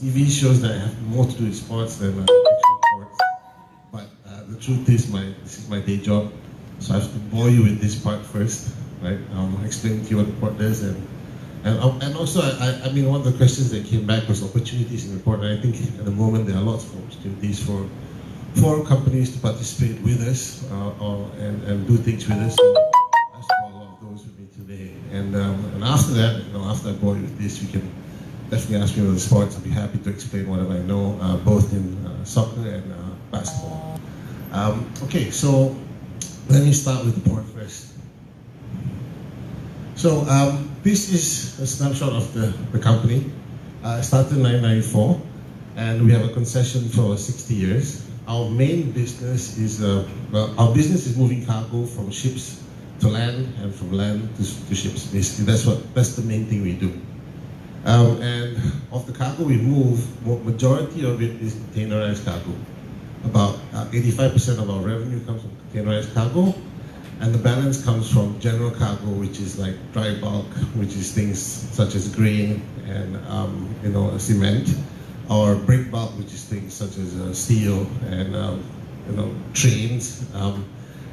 TV shows that have more to do with sports than actual sports. But the truth is, this is my day job, so I have to bore you with this part first, right? Explain to you what the port does, and also, I mean, one of the questions that came back was opportunities in the port, and I think at the moment there are lots of opportunities for companies to participate with us and do things with us. So that's what a lot of those with me today. And after that, after I bore you with this, you can definitely ask me about the sports. I'll be happy to explain whatever I know, both in soccer and basketball. Okay, so let me start with the port first. So this is a snapshot of the company. It started in 1994, and we have a concession for 60 years. Our main business is, our business is moving cargo from ships to land and from land to ships. Basically, that's the main thing we do. And of the cargo we move, majority of it is containerized cargo. About 85% of our revenue comes from containerized cargo, and the balance comes from general cargo, which is like dry bulk, which is things such as grain and cement, or break bulk, which is things such as steel and trains,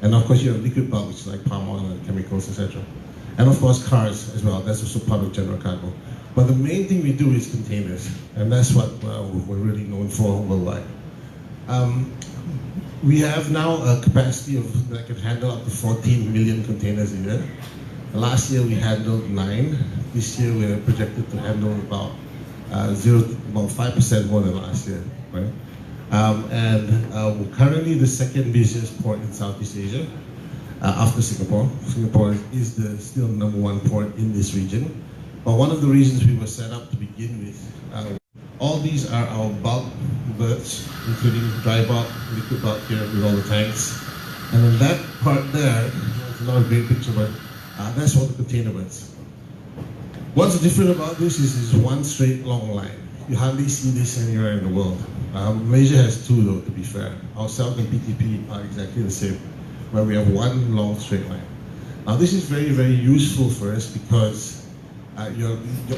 and of course you have liquid bulk, which is like palm oil and chemicals, etc. And of course cars as well. That's also part of general cargo. But the main thing we do is containers, and that's what we're really known for worldwide. We have now a capacity that can handle up to 14 million containers a year. Last year we handled 9. This year we're projected to handle about 5% more than last year, right? We're currently the second busiest port in Southeast Asia after Singapore. Singapore is still the #1 port in this region. But one of the reasons we were set up to begin with, all these are our bulk berths, including dry bulk, liquid bulk here with all the tanks. And then that part there, it's not a great picture, but that's all the container berths. What's different about this is it's one straight long line. You hardly see this anywhere in the world. Malaysia has 2 though, to be fair. Ourselves and PTP are exactly the same, where we have one long straight line. Now this is very, very useful for us because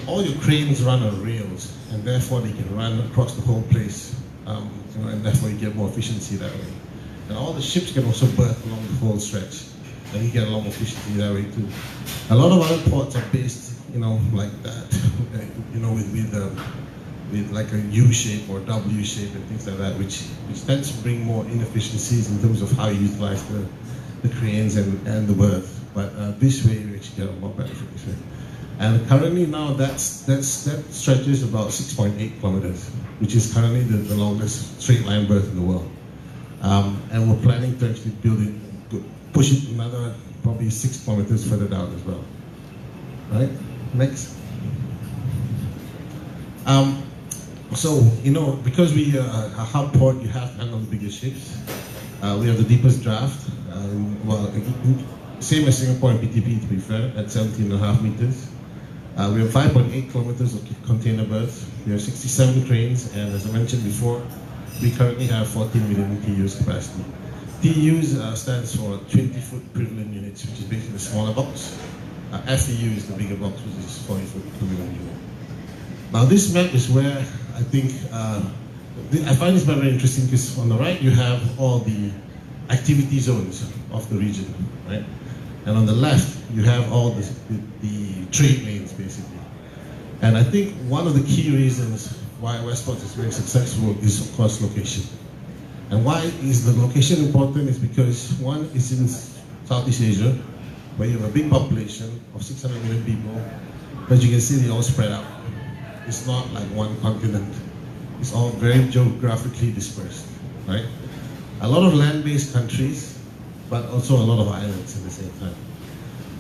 all your cranes run on rails, and therefore they can run across the whole place, and therefore you get more efficiency that way. And all the ships can also berth along the whole stretch, and you get a lot more efficiency that way too. A lot of other ports are based, like that, with like a U shape or W shape and things like that, which tends to bring more inefficiencies in terms of how you utilize the cranes and the berth. But this way you actually get a more benefit this way. And currently now that stretches about 6.8 kilometers, which is currently the longest straight line berth in the world. And we're planning to actually push it another probably 6 kilometers further down as well. Right? Next. So, because we are a hub port, you have to handle the biggest ships. We have the deepest draft. Same as Singapore and PTP, to be fair, at 17.5 meters. We have 5.8 kilometers of container berths. We have 67 cranes, and as I mentioned before, we currently have 14 million TEUs capacity. TEUs stands for 20-foot equivalent units, which is basically the smaller box. FEU is the bigger box, which is 40-foot equivalent unit. Now this map is where I think, I find this map very interesting because on the right you have all the activity zones of the region, right? And on the left, you have all the trade lanes, basically. And I think one of the key reasons why Westports is very successful is, of course, location. And why is the location important is because, one, it's in Southeast Asia, where you have a big population of 600 million people, but you can see they all spread out. It's not like one continent. It's all very geographically dispersed, right? A lot of land-based countries, but also a lot of islands at the same time.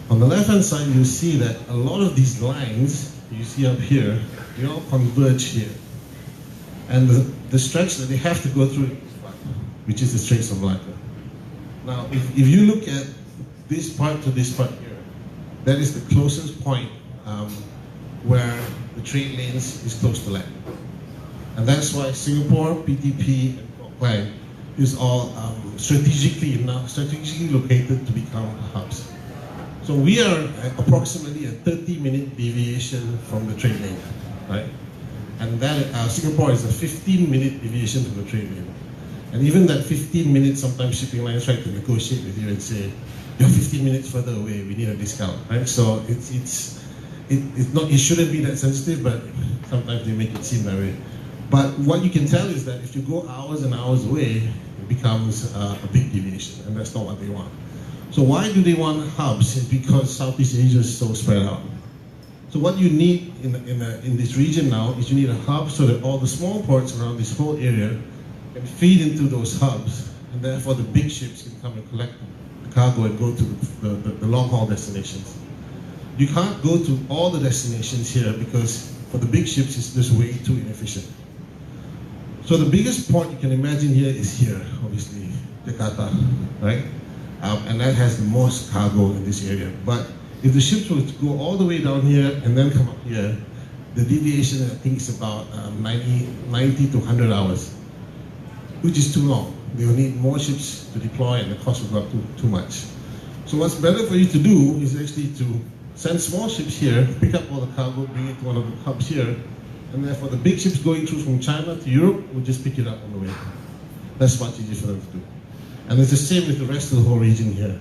On the left-hand side, you see that a lot of these lines you see up here, they all converge here. And the stretch that they have to go through, which is the Straits of Malacca. Now, if you look at this part to this part here, that is the closest point where the trade lanes is close to land. And that's why Singapore, PTP, and Port Klang is all strategically located to become hubs. So we are approximately a 30-minute deviation from the trade lane, right? And that Singapore is a 15-minute deviation from the trade lane. And even that 15 minutes, sometimes shipping lines try to negotiate with you and say, you're 15 minutes further away, we need a discount, right? So it's not, it shouldn't be that sensitive, but sometimes they make it seem that way. But what you can tell is that if you go hours and hours away, it becomes a big deviation, and that's not what they want. So why do they want hubs? It's because Southeast Asia is so spread out. So what you need in this region now is you need a hub so that all the small ports around this whole area can feed into those hubs, and therefore the big ships can come and collect the cargo and go to the long-haul destinations. You can't go to all the destinations here because for the big ships it's just way too inefficient. So the biggest port you can imagine here is here, obviously, Jakarta, right? And that has the most cargo in this area. But if the ships were to go all the way down here and then come up here, the deviation I think is about 90 to 100 hours, which is too long. They will need more ships to deploy and the cost will go up too much. So what's better for you to do is actually to send small ships here, pick up all the cargo, bring it to one of the hubs here, and therefore the big ships going through from China to Europe will just pick it up on the way. That's much easier for them to do. And it's the same with the rest of the whole region here.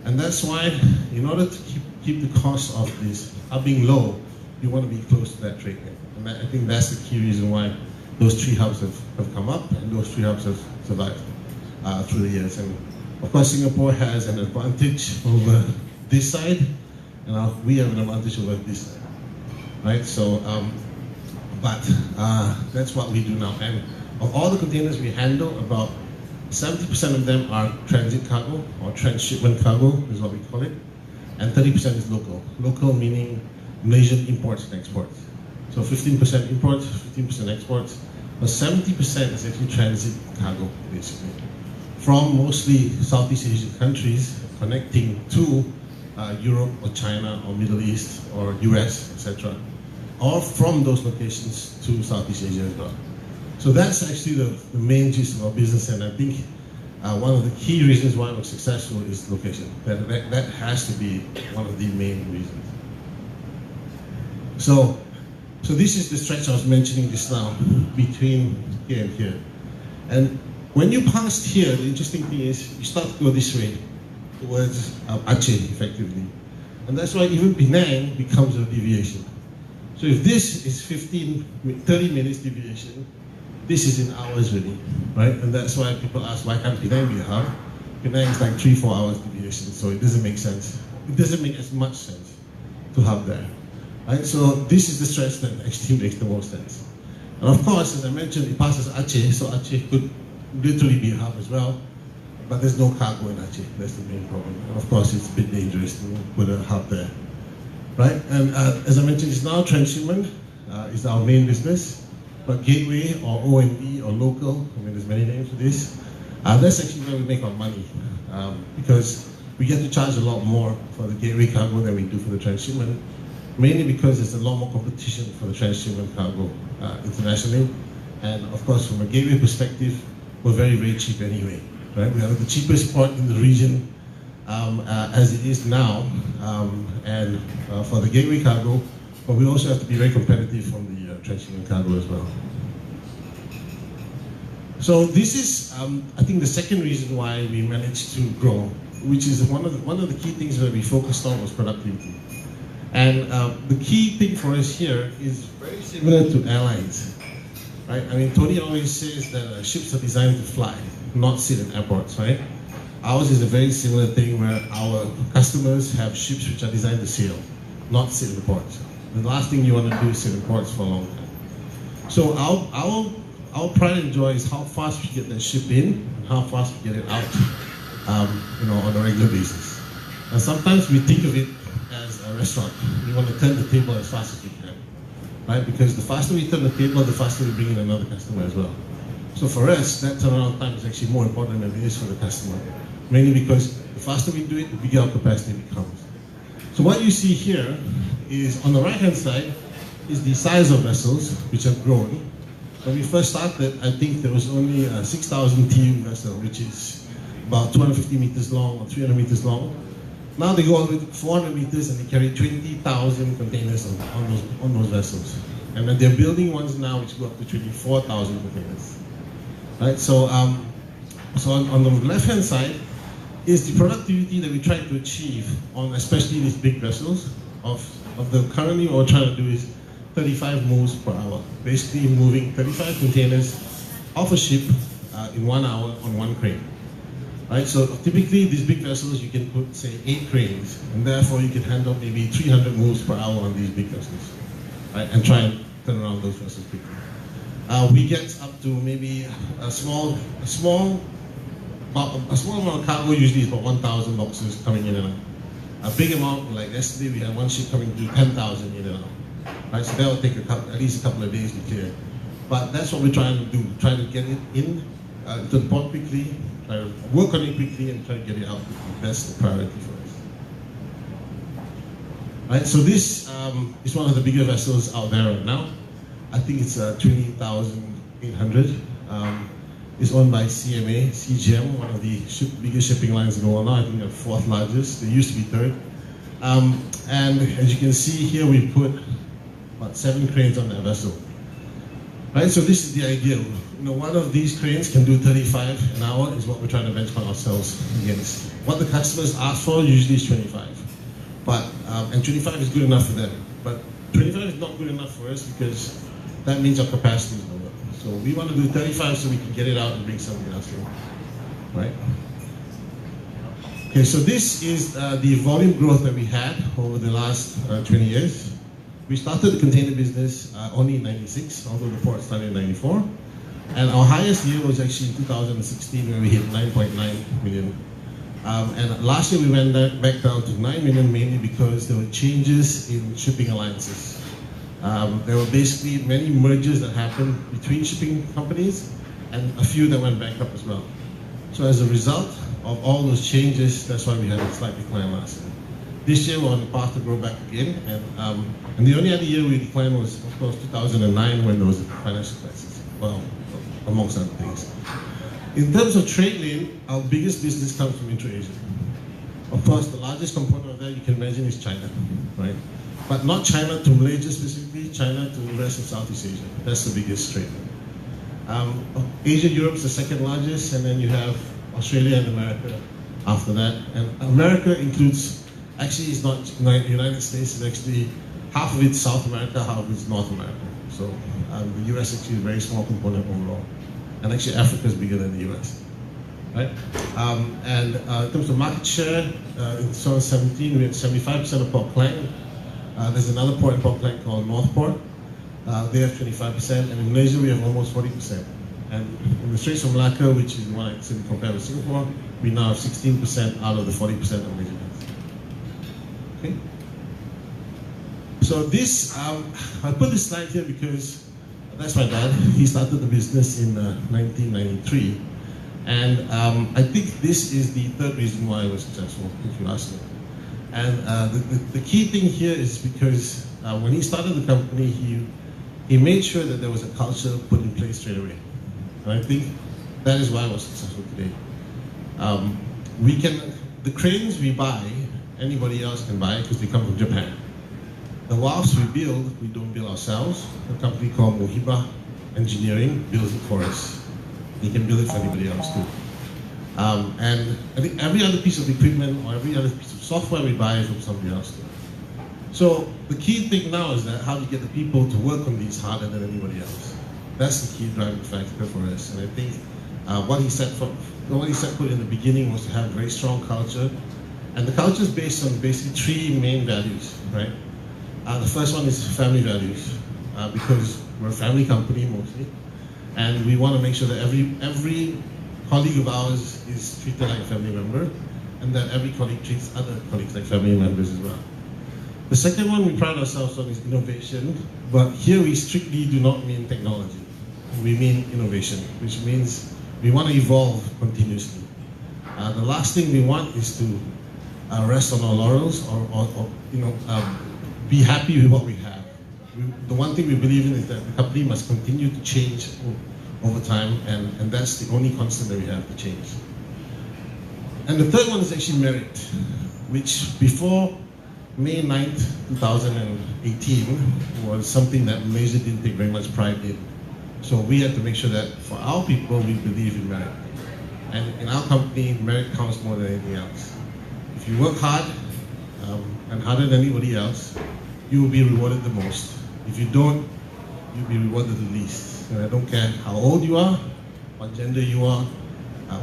And that's why, in order to keep the cost of this hubbing low, you want to be close to that trade lane. And I think that's the key reason why those three hubs have come up and those three hubs have survived through the years. And of course, Singapore has an advantage over this side, and we have an advantage over this side, right? So, that's what we do now. And of all the containers we handle, about 70% of them are transit cargo or transshipment cargo is what we call it, and 30% is local. Local meaning Malaysian imports and exports. So 15% imports, 15% exports, but 70% is actually transit cargo, basically, from mostly Southeast Asian countries connecting to Europe or China or Middle East or US, etc., or from those locations to Southeast Asia as well. So that's actually the main gist of our business, and I think one of the key reasons why we're successful is location. That has to be one of the main reasons. So this is the stretch I was mentioning just now, between here and here. And when you pass here, the interesting thing is you start to go this way, towards Aceh, effectively. And that's why even Penang becomes a deviation. So if this is 30 minutes deviation, this is in hours really, right? And that's why people ask, why can't Penang be a hub? Penang is like 3-4 hours deviation, so it doesn't make sense. It doesn't make as much sense to hub there, right? So this is the stretch that actually makes the most sense. And of course, as I mentioned, it passes Aceh, so Aceh could literally be a hub as well, but there's no cargo in Aceh. That's the main problem. And of course, it's a bit dangerous to put a hub there, right? And as I mentioned, it's now transshipment is our main business. But gateway or O&D or local, I mean, there's many names for this. That's actually where we make our money, because we get to charge a lot more for the gateway cargo than we do for the transshipment, mainly because there's a lot more competition for the transshipment cargo internationally. And of course, from a gateway perspective, we're very, very cheap anyway, right? We are the cheapest port in the region as it is now, and for the gateway cargo, but we also have to be very competitive on the transshipment cargo as well. So this is, I think, the second reason why we managed to grow, which is one of the key things that we focused on was productivity. And the key thing for us here is very similar to airlines, right? I mean, Tony always says that ships are designed to fly, not sit in airports, right? Ours is a very similar thing where our customers have ships which are designed to sail, not sit in the ports. The last thing you want to do is sit in ports for a long time. So our pride and joy is how fast we get that ship in and how fast we get it out, on a regular basis. And sometimes we think of it as a restaurant. We want to turn the table as fast as we can, right? Because the faster we turn the table, the faster we bring in another customer as well. So for us, that turnaround time is actually more important than it is for the customer, mainly because the faster we do it, the bigger our capacity becomes. So what you see here is, on the right-hand side, is the size of vessels, which have grown. When we first started, I think there was only a 6,000 TEU vessel, which is about 250 meters long or 300 meters long. Now they go all the way to 400 meters and they carry 20,000 containers on those vessels, And then they're building ones now which go up to 24,000 containers. Right, so on the left-hand side is the productivity that we try to achieve on especially these big vessels. Of the currently what we're trying to do is 35 moves per hour, basically moving 35 containers off a ship in 1 hour on one crane. Right, so typically these big vessels you can put say 8 cranes, and therefore you can handle maybe 300 moves per hour on these big vessels, right, and try and turn around those vessels quickly. We get up to maybe a small amount of cargo, usually is about 1,000 boxes coming in and out. A big amount, like yesterday we had one ship coming to 10,000 in and out. Right, so that will take at least a couple of days to clear. But that's what we're trying to do, try to get it in to the port quickly, try to work on it quickly and try to get it out quickly. That's the priority for us. Right, so this is one of the bigger vessels out there right now. I think it's 20,800. It's owned by CGM, one of the biggest shipping lines in the world now. I think they're 4th largest. They used to be 3rd. And as you can see here, we put about 7 cranes on that vessel. Right, so this is the ideal. One of these cranes can do 35 an hour is what we're trying to benchmark ourselves against. What the customers ask for usually is 25. But, and 25 is good enough for them. But 25 is not good enough for us because that means our capacity is lower. So we want to do 35 so we can get it out and bring something else in, right? Okay, so this is the volume growth that we had over the last 20 years. We started the container business only in 96, although the port started in 94. And our highest year was actually in 2016 where we hit 9.9 million. And last year we went back down to 9 million mainly because there were changes in shipping alliances. There were basically many mergers that happened between shipping companies and a few that went bankrupt as well. So as a result of all those changes, that's why we had a slight decline last year. This year we're on the path to grow back again, and the only other year we declined was, of course, 2009 when there was a financial crisis, well, amongst other things. In terms of trade lane, our biggest business comes from intra-Asia. Of course, the largest component of that you can imagine is China, right? But not China to Malaysia specifically, China to the rest of Southeast Asia. That's the biggest trade. Asia, Europe is the 2nd largest, and then you have Australia and America after that. And America includes, actually it's not United States, it's actually half of it's South America, half of it's North America. So the US is actually a very small component overall. And actually Africa is bigger than the US. Right? And in terms of market share, in 2017 we had 75% of Port Klang. There's another port in Port Klang called Northport. They have 25%, and in Malaysia we have almost 40%. And in the Straits of Malacca, which is the one I said we compare with Singapore, we now have 16% out of the 40% of Malaysia. Okay. So this, I put this slide here because that's my dad. He started the business in 1993. And I think this is the 3rd reason why I was successful, if you ask me. And the key thing here is because when he started the company, he made sure that there was a culture put in place straight away. And I think that is why I was successful today. The cranes we buy, anybody else can buy because they come from Japan. The wharfs we build, we don't build ourselves. A company called Mohiba Engineering builds it for us. You can build it for anybody else too. And I think every other piece of equipment or every other piece of software we buy is from somebody else too. So the key thing now is that how do you get the people to work on these harder than anybody else? That's the key driving factor for us. And I think what he set put in the beginning was to have a very strong culture. And the culture is based on basically 3 main values, right? The first one is family values, because we're a family company mostly. And we want to make sure that every colleague of ours is treated like a family member, and that every colleague treats other colleagues like family members as well. The second one we pride ourselves on is innovation, but here we strictly do not mean technology. We mean innovation, which means we want to evolve continuously. The last thing we want is to rest on our laurels or be happy with what we have. The one thing we believe in is that the company must continue to change over time, and that's the only constant that we have to change. And the third one is actually merit, which before May 9th, 2018 was something that Malaysia didn't take very much pride in. So we had to make sure that for our people, we believe in merit. And in our company, merit counts more than anything else. If you work hard, and harder than anybody else, you will be rewarded the most. If you don't, you'll be rewarded the least. And I don't care how old you are, what gender you are,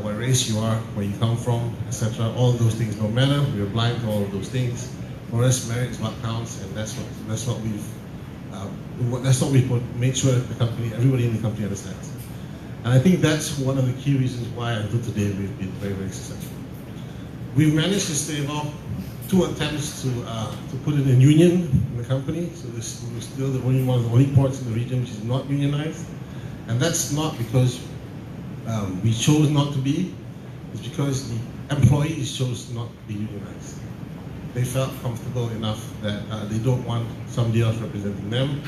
what race you are, where you come from, etc. All those things don't matter. We're blind to all of those things. For us, merit is what counts, and that's what we've made sure that the company, everybody in the company understands. And I think that's one of the key reasons why until today we've been very, very successful. We've managed to stave off 2 attempts to put in a union in the company. So we're still one of the only ports in the region which is not unionized. And that's not because we chose not to be, it's because the employees chose not to be unionized. They felt comfortable enough that they don't want somebody else representing them.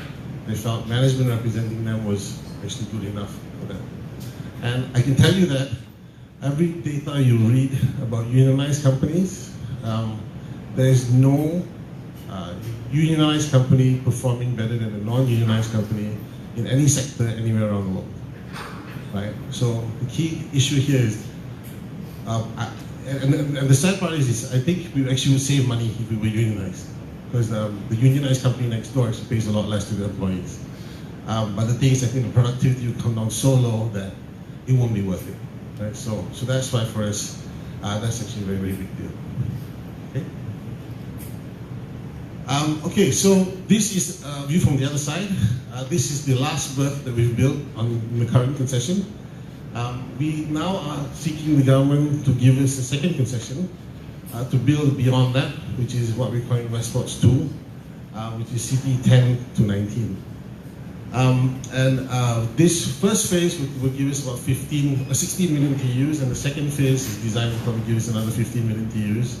They felt management representing them was actually good enough for them. And I can tell you that every data you read about unionized companies, there is no unionized company performing better than a non-unionized company in any sector anywhere around the world. Right? So the key issue here is, and the sad part is I think we actually would save money if we were unionized, because the unionized company next door actually pays a lot less to the employees. But the thing is, I think the productivity will come down so low that it won't be worth it. Right? So that's why for us, that's actually a very, very big deal. Okay. Okay, so this is a view from the other side. This is the last berth that we've built on the current concession. We now are seeking the government to give us a second concession to build beyond that, which is what we're calling Westports 2, which is CT 10 to 19. This first phase will give us about 16 million TEUs, and the second phase is designed to probably give us another 15 million TEUs.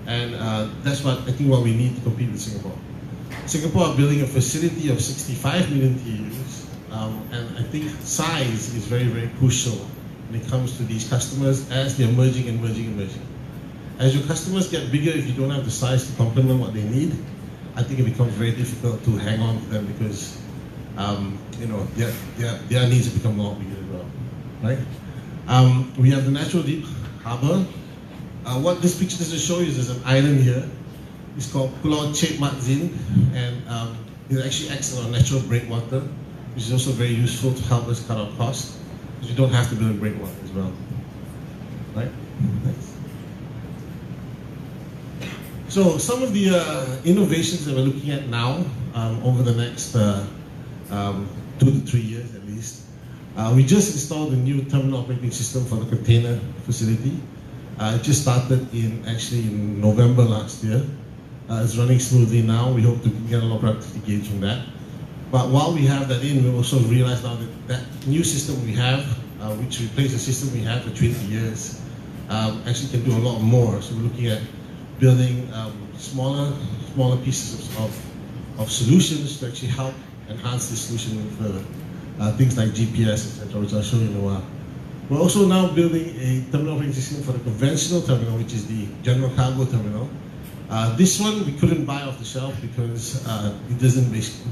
And that's what I think what we need to compete with Singapore. Singapore are building a facility of 65 million TEUs, and I think size is very, very crucial when it comes to these customers as they're merging and merging and merging. As your customers get bigger, if you don't have the size to complement what they need, I think it becomes very difficult to hang on to them because their needs have become a lot bigger as well, right? We have the natural deep harbour. What this picture doesn't show you is there's an island here. It's called Pulau Chet Mat Zin, and it actually acts on natural breakwater, which is also very useful to help us cut our costs, because you don't have to build a breakwater as well, right? Thanks. So some of the innovations that we're looking at now over the next 2 to 3 years at least. We just installed a new terminal operating system for the container facility. It just started in November last year. It's running smoothly now. We hope to get a lot of productivity gains from that. But while we have that in, we also realize now that that new system we have, which replaced the system we had for 20 years, actually can do a lot more. So we're looking at building smaller pieces of solutions to actually help enhance the solution even further. Things like GPS, etc., which I'll show you in a while. We're also now building a terminal operating system for the conventional terminal, which is the general cargo terminal. This one we couldn't buy off the shelf because it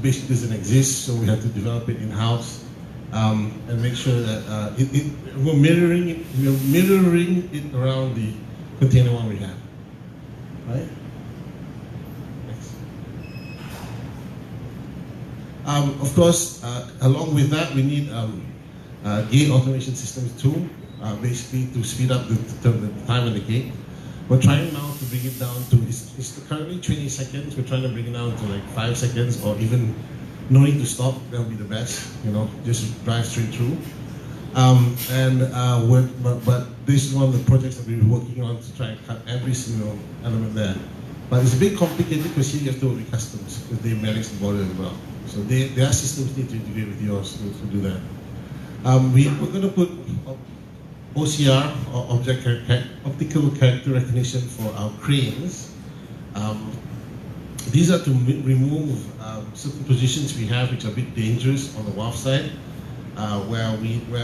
basically doesn't exist, so we had to develop it in-house and make sure that we're mirroring it around the container one we have. Right? Of course, along with that, we need gate automation systems too, basically to speed up the time at the gate. We're trying now to bring it down to, it's currently 20 seconds, we're trying to bring it down to like 5 seconds, or even no need to stop, that would be the best, just drive straight through. But this is one of the projects that we've been working on to try and cut every single element there. But it's a bit complicated because here you have to work with customs, because they manage the border as well. So their systems need to integrate with yours to do that. We're going to put OCR, or optical character recognition, for our cranes. These are to remove certain positions we have which are a bit dangerous on the wharf side, where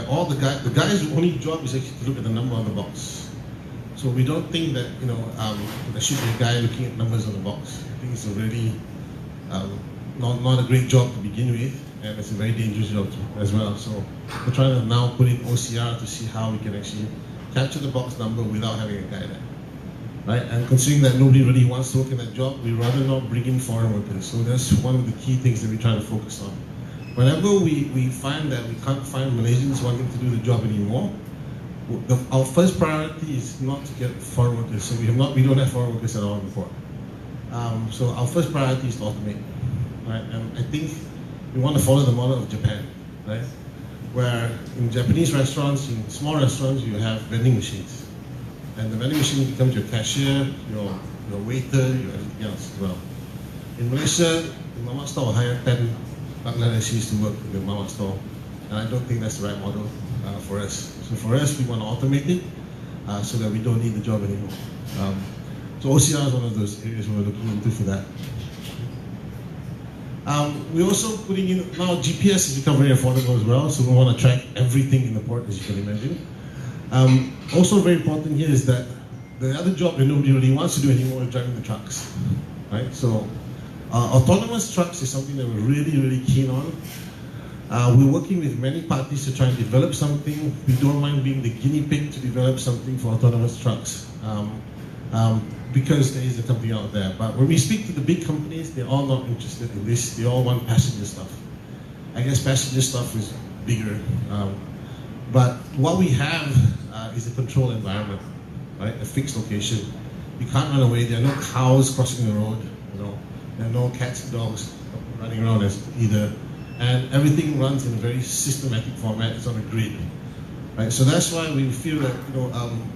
all the guys' only job is actually to look at the number on the box. So we don't think that there should be a guy looking at numbers on the box. I think it's a really not a great job to begin with, and it's a very dangerous job as well. So we're trying to now put in OCR to see how we can actually capture the box number without having a guy there. Right? And considering that nobody really wants to work in that job, we rather not bring in foreign workers. So that's one of the key things that we try to focus on. Whenever we find that we can't find Malaysians wanting to do the job anymore, our first priority is not to get foreign workers. So we don't have foreign workers at all in the port. So our first priority is to automate, right? And I think we want to follow the model of Japan, right? Where in Japanese restaurants, in small restaurants, you have vending machines, and the vending machine becomes your cashier, your waiter, your everything else as well. In Malaysia, the mama store will hire 10 Bangladeshis to work in the mama store, and I don't think that's the right model for us. So for us, we want to automate it so that we don't need the job anymore. So OCR is one of those areas we're looking into for that. We're also putting in, now GPS has become very affordable as well, so we want to track everything in the port, as you can imagine. Also very important here is that the other job that nobody really wants to do anymore is driving the trucks, right? So autonomous trucks is something that we're really, really keen on. We're working with many parties to try and develop something. We don't mind being the guinea pig to develop something for autonomous trucks. Because there is a company out there. But when we speak to the big companies, they're all not interested in this. They all want passenger stuff. I guess passenger stuff is bigger. But what we have is a controlled environment, right? A fixed location. You can't run away. There are no cows crossing the road. There are no cats and dogs running around either. And everything runs in a very systematic format. It's on a grid. Right, so that's why we feel that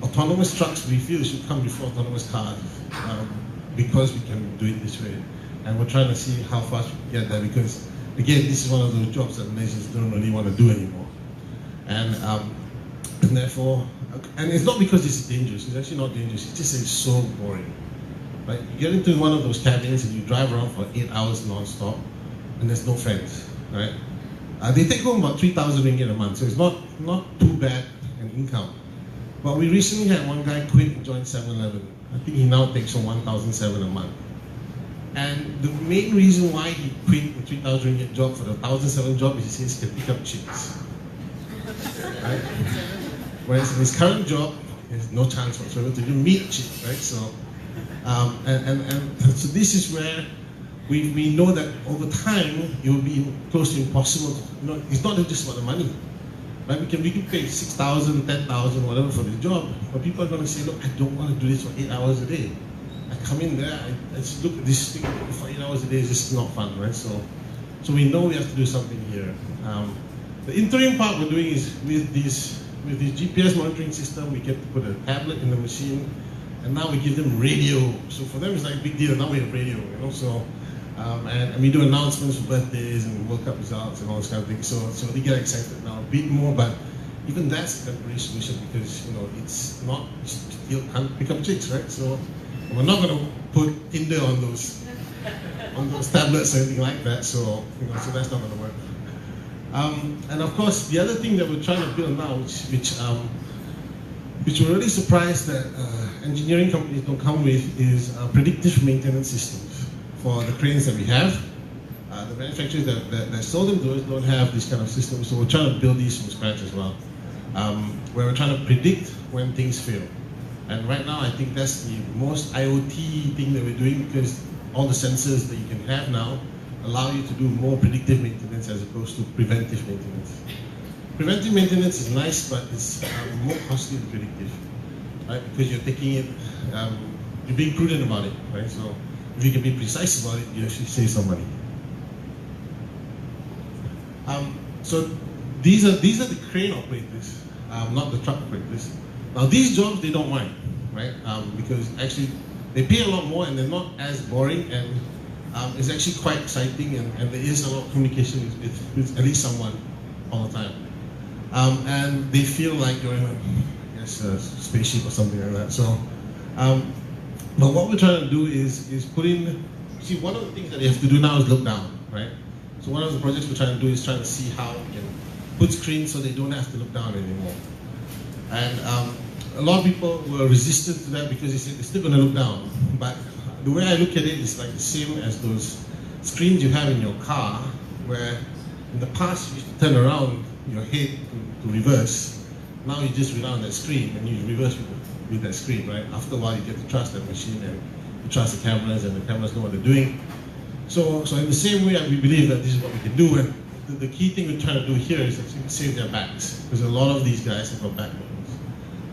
autonomous trucks, we feel should come before autonomous cars because we can do it this way. And we're trying to see how fast we can get there because, again, this is one of those jobs that Malaysians don't really want to do anymore. And therefore, and it's not because it's dangerous, it's actually not dangerous, it's just that it's so boring. Right? You get into one of those cabins and you drive around for 8 hours non-stop and there's no friends, right? They take home about 3,000 ringgit a month, so it's not too bad an income. But we recently had one guy quit and join 7-Eleven. I think he now takes home 1,007 a month. And the main reason why he quit the 3,000 ringgit job for the 1,007 job is he says he can pick up chicks. Right? Whereas in his current job, there's no chance whatsoever to even meet chicks, right? So, so this is where we know that over time it will be close to impossible. It's not just about the money, right? We can pay 6,000, 10,000, whatever for the job, but people are going to say, look, I don't want to do this for 8 hours a day. I come in there, I just look at this thing for 8 hours a day. It's just not fun, right? So we know we have to do something here. The interim part we're doing is with this GPS monitoring system. We get to put a tablet in the machine, and now we give them radio. So for them, it's like a big deal. Now we have radio, So. And we do announcements for birthdays and World Cup results and all this kind of thing. So they get excited now a bit more, but even that's a temporary solution because it's not you can't pick up chicks, right? So we're not going to put Tinder on those tablets or anything like that. So so that's not going to work. And of course, the other thing that we're trying to build now, which we're really surprised that engineering companies don't come with, is predictive maintenance systems. For the cranes that we have, the manufacturers that sold them to us don't have this kind of system, so we're trying to build these from scratch as well, where we're trying to predict when things fail. And right now, I think that's the most IoT thing that we're doing because all the sensors that you can have now allow you to do more predictive maintenance as opposed to preventive maintenance. Preventive maintenance is nice, but it's more costly than predictive, right? Because you're taking it, you're being prudent about it, right? So if you can be precise about it, you actually save some money. So these are the crane operators, not the truck operators. Now these jobs they don't mind, right? Because actually they pay a lot more and they're not as boring and it's actually quite exciting and there is a lot of communication with at least someone all the time. And they feel like you're in a spaceship or something like that. So. But what we're trying to do is put in, see, one of the things that you have to do now is look down, right? So one of the projects we're trying to do is trying to see how we can put screens so they don't have to look down anymore. And a lot of people were resistant to that because they said they're still going to look down. But the way I look at it is like the same as those screens you have in your car, where in the past you used to turn around your head to reverse. Now you just rely on that screen and you reverse with that screen, right? After a while you get to trust that machine and you trust the cameras and the cameras know what they're doing. So in the same way, we believe that this is what we can do. And the key thing we're trying to do here is actually save their backs, because a lot of these guys have got back problems.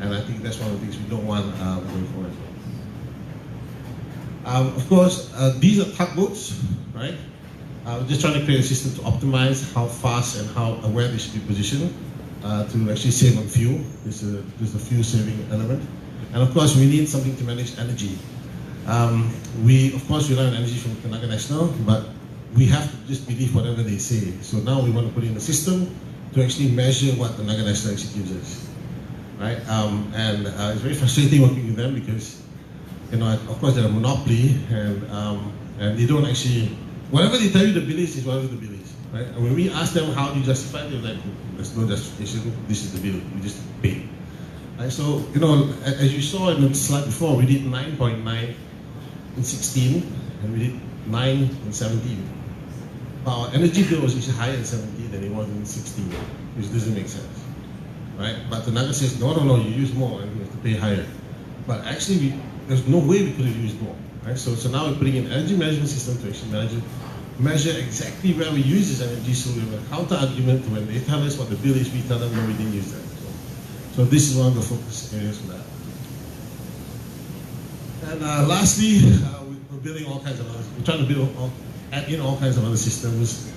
And I think that's one of the things we don't want going forward. Of course, these are tugboats, right? We're just trying to create a system to optimize how fast and where they should be positioned to actually save on fuel. There's a fuel saving element. And of course, we need something to manage energy. We, of course, rely on energy from Tenaga Nasional, but we have to just believe whatever they say. So now we want to put in a system to actually measure what Tenaga Nasional actually gives us, right? And it's very frustrating working with them because, you know, of course they're a monopoly, and they don't actually, whatever they tell you the bill is whatever the bill is, right? And when we ask them how do you justify it, they're like, there's no justification, this is the bill, we just pay. Right? So, you know, as you saw in the slide before, we did 9.9 in 16, and we did 9 in 17. But our energy bill was actually higher in 17 than it was in 16, which doesn't make sense, right? But the Naga says, no, you use more and you have to pay higher. But actually, there's no way we could have used more, right? So now we're putting in an energy management system to actually measure exactly where we use this energy, so we have a counter argument to when they tell us what the bill is, we tell them, no, we didn't use that. So this is one of the focus areas for that. And lastly, we're building all kinds of other, we're trying to add in all kinds of other systems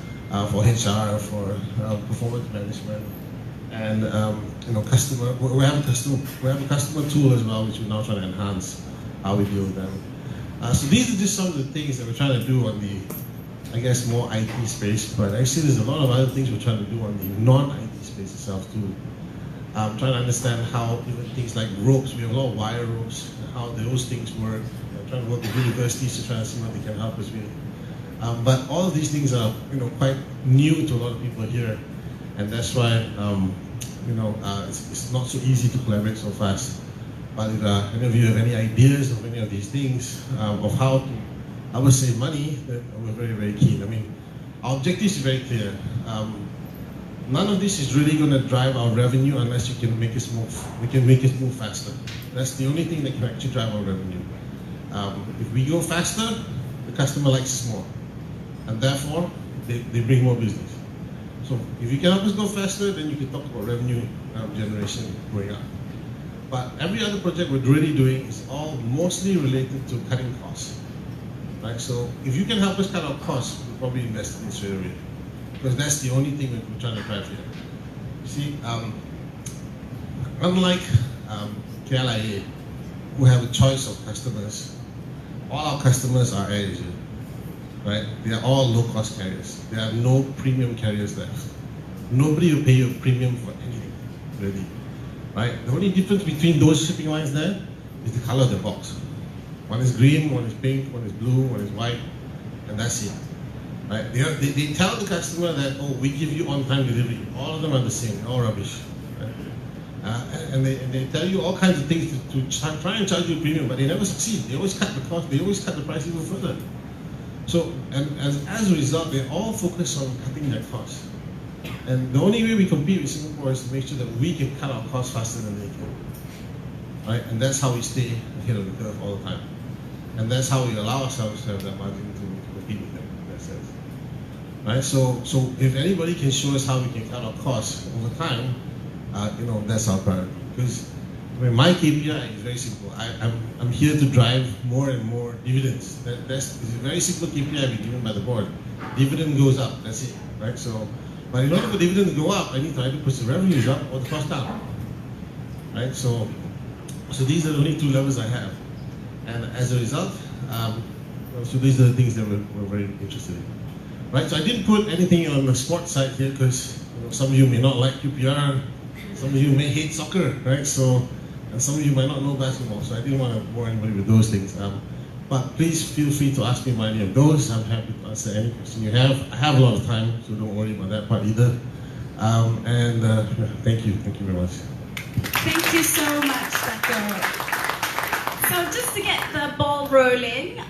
for HR, for performance management, and you know, customer. We have a customer tool as well, which we're now trying to enhance how we deal with them. So these are just some of the things that we're trying to do on the, I guess, more IT space. But actually, there's a lot of other things we're trying to do on the non-IT space itself too. Trying to understand how even things like ropes, we have a lot of wire ropes, how those things work. Trying to work with universities to try to see what they can help us with. But all of these things are, you know, quite new to a lot of people here, and that's why, you know, it's not so easy to collaborate so fast. But if any of you have any ideas of any of these things, of how to, I would say, money, then we're very, very keen. I mean, our objective is very clear. None of this is really going to drive our revenue unless you can make us move. We can make us move faster. That's the only thing that can actually drive our revenue. If we go faster, the customer likes us more, and therefore they bring more business. So if you can help us go faster, then you can talk about revenue generation going up. But every other project we're really doing is all mostly related to cutting costs. Right? So if you can help us cut our costs, we'll probably invest in it straight away, because that's the only thing we're trying to drive here. You see, unlike KLIA, who have a choice of customers, all our customers are Air Asia, right? They are all low-cost carriers. There are no premium carriers left. Nobody will pay you a premium for anything, really, right? The only difference between those shipping lines there is the color of the box. One is green, one is pink, one is blue, one is white, and that's it. Right? They tell the customer that, oh, we give you on-time delivery. All of them are the same, all rubbish. Right? And they tell you all kinds of things to try and charge you a premium, but they never succeed. They always cut the cost, they always cut the price even further. So, and as a result, they all focus on cutting their costs. And the only way we compete with Singapore is to make sure that we can cut our costs faster than they can. Right? And that's how we stay ahead of the curve all the time. And that's how we allow ourselves to have that margin to compete with them in that sense. Right? So if anybody can show us how we can cut our costs over time, you know, that's our priority. Because I mean, my KPI is very simple. I'm here to drive more and more dividends. That's a very simple KPI we're given by the board. Dividend goes up, that's it, right? So, but in order for dividend to go up, I need to either push the revenues up or the cost down, right? So these are the only two levels I have. And as a result, so these are the things that we're very interested in. Right, so I didn't put anything on the sports side here because, you know, some of you may not like QPR, some of you may hate soccer, right? So, and some of you might not know basketball, so I didn't want to bore anybody with those things. But please feel free to ask me about any of those. I'm happy to answer any question you have. I have a lot of time, so don't worry about that part either. Thank you very much. Thank you so much, Datuk. So just to get the ball rolling,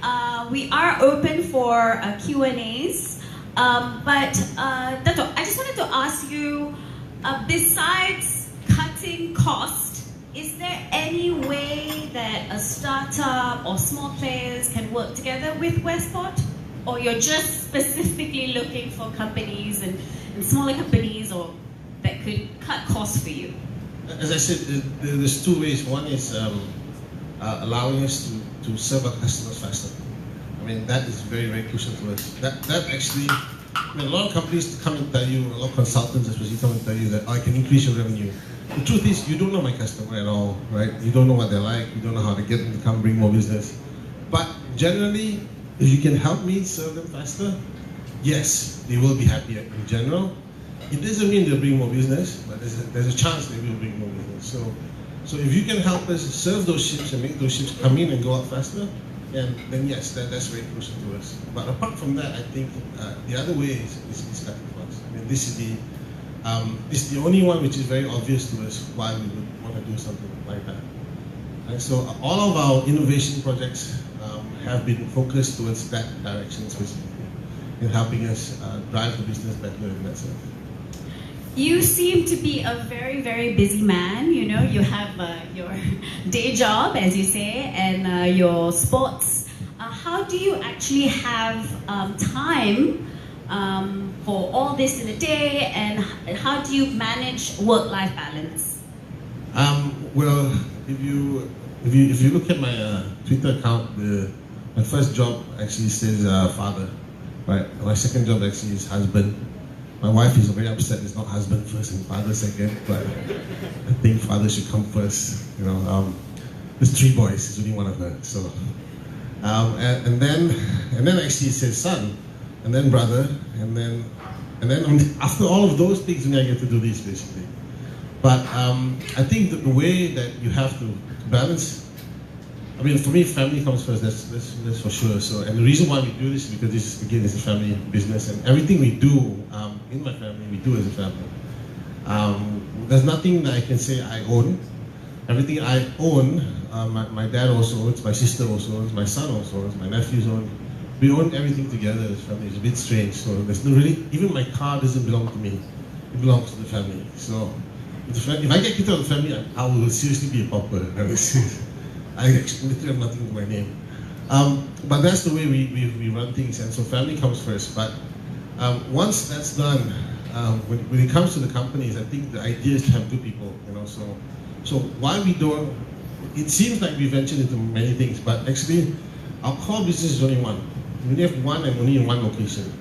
we are open for Q&As. But Datuk, I just wanted to ask you, besides cutting cost, is there any way that a startup or small players can work together with Westport? Or you're just specifically looking for companies and smaller companies or that could cut costs for you? As I said, there's two ways. One is allowing us to serve our customers faster. I mean, that is very, very crucial to us. That actually, I mean, a lot of companies come and tell you, a lot of consultants especially come and tell you that, oh, I can increase your revenue. The truth is, you don't know my customer at all, right? You don't know what they're like, you don't know how to get them to come bring more business. But generally, if you can help me serve them faster, yes, they will be happier in general. It doesn't mean they'll bring more business, but there's a chance they will bring more business. So if you can help us serve those ships and make those ships come in and go out faster, then yes, that's very crucial to us. But apart from that, I think the other way is cutting costs. I mean, this is the only one which is very obvious to us why we would want to do something like that. And so all of our innovation projects have been focused towards that direction specifically, in helping us drive the business better in that sense. You seem to be a very, very busy man. You know, you have your day job, as you say, and your sports. How do you actually have time for all this in a day, and how do you manage work-life balance? Well, if you look at my Twitter account, my first job actually says father, right? My second job actually is husband. My wife is very upset it's not husband first and father second, but I think father should come first. You know, there's 3 boys, it's only one of her. So, and then actually it says son, and then brother, and then after all of those things, only I get to do this basically. But I think the way that you have to balance. I mean, for me, family comes first. That's for sure. So, and the reason why we do this is because this again is a family business, and everything we do in my family, we do as a family. There's nothing that I can say I own. Everything I own, my dad also owns, my sister also owns, my son also owns, my nephews own. We own everything together as a family. It's a bit strange. So there's no really, even my car doesn't belong to me. It belongs to the family. So if I get kicked out of the family, I will seriously be a pauper. I actually literally have nothing to my name. But that's the way we run things, and so family comes first. But once that's done, when it comes to the companies, I think the idea is to have good people, you know. So why we don't, it seems like we ventured into many things, but actually our core business is only one. We only have one and only in one location.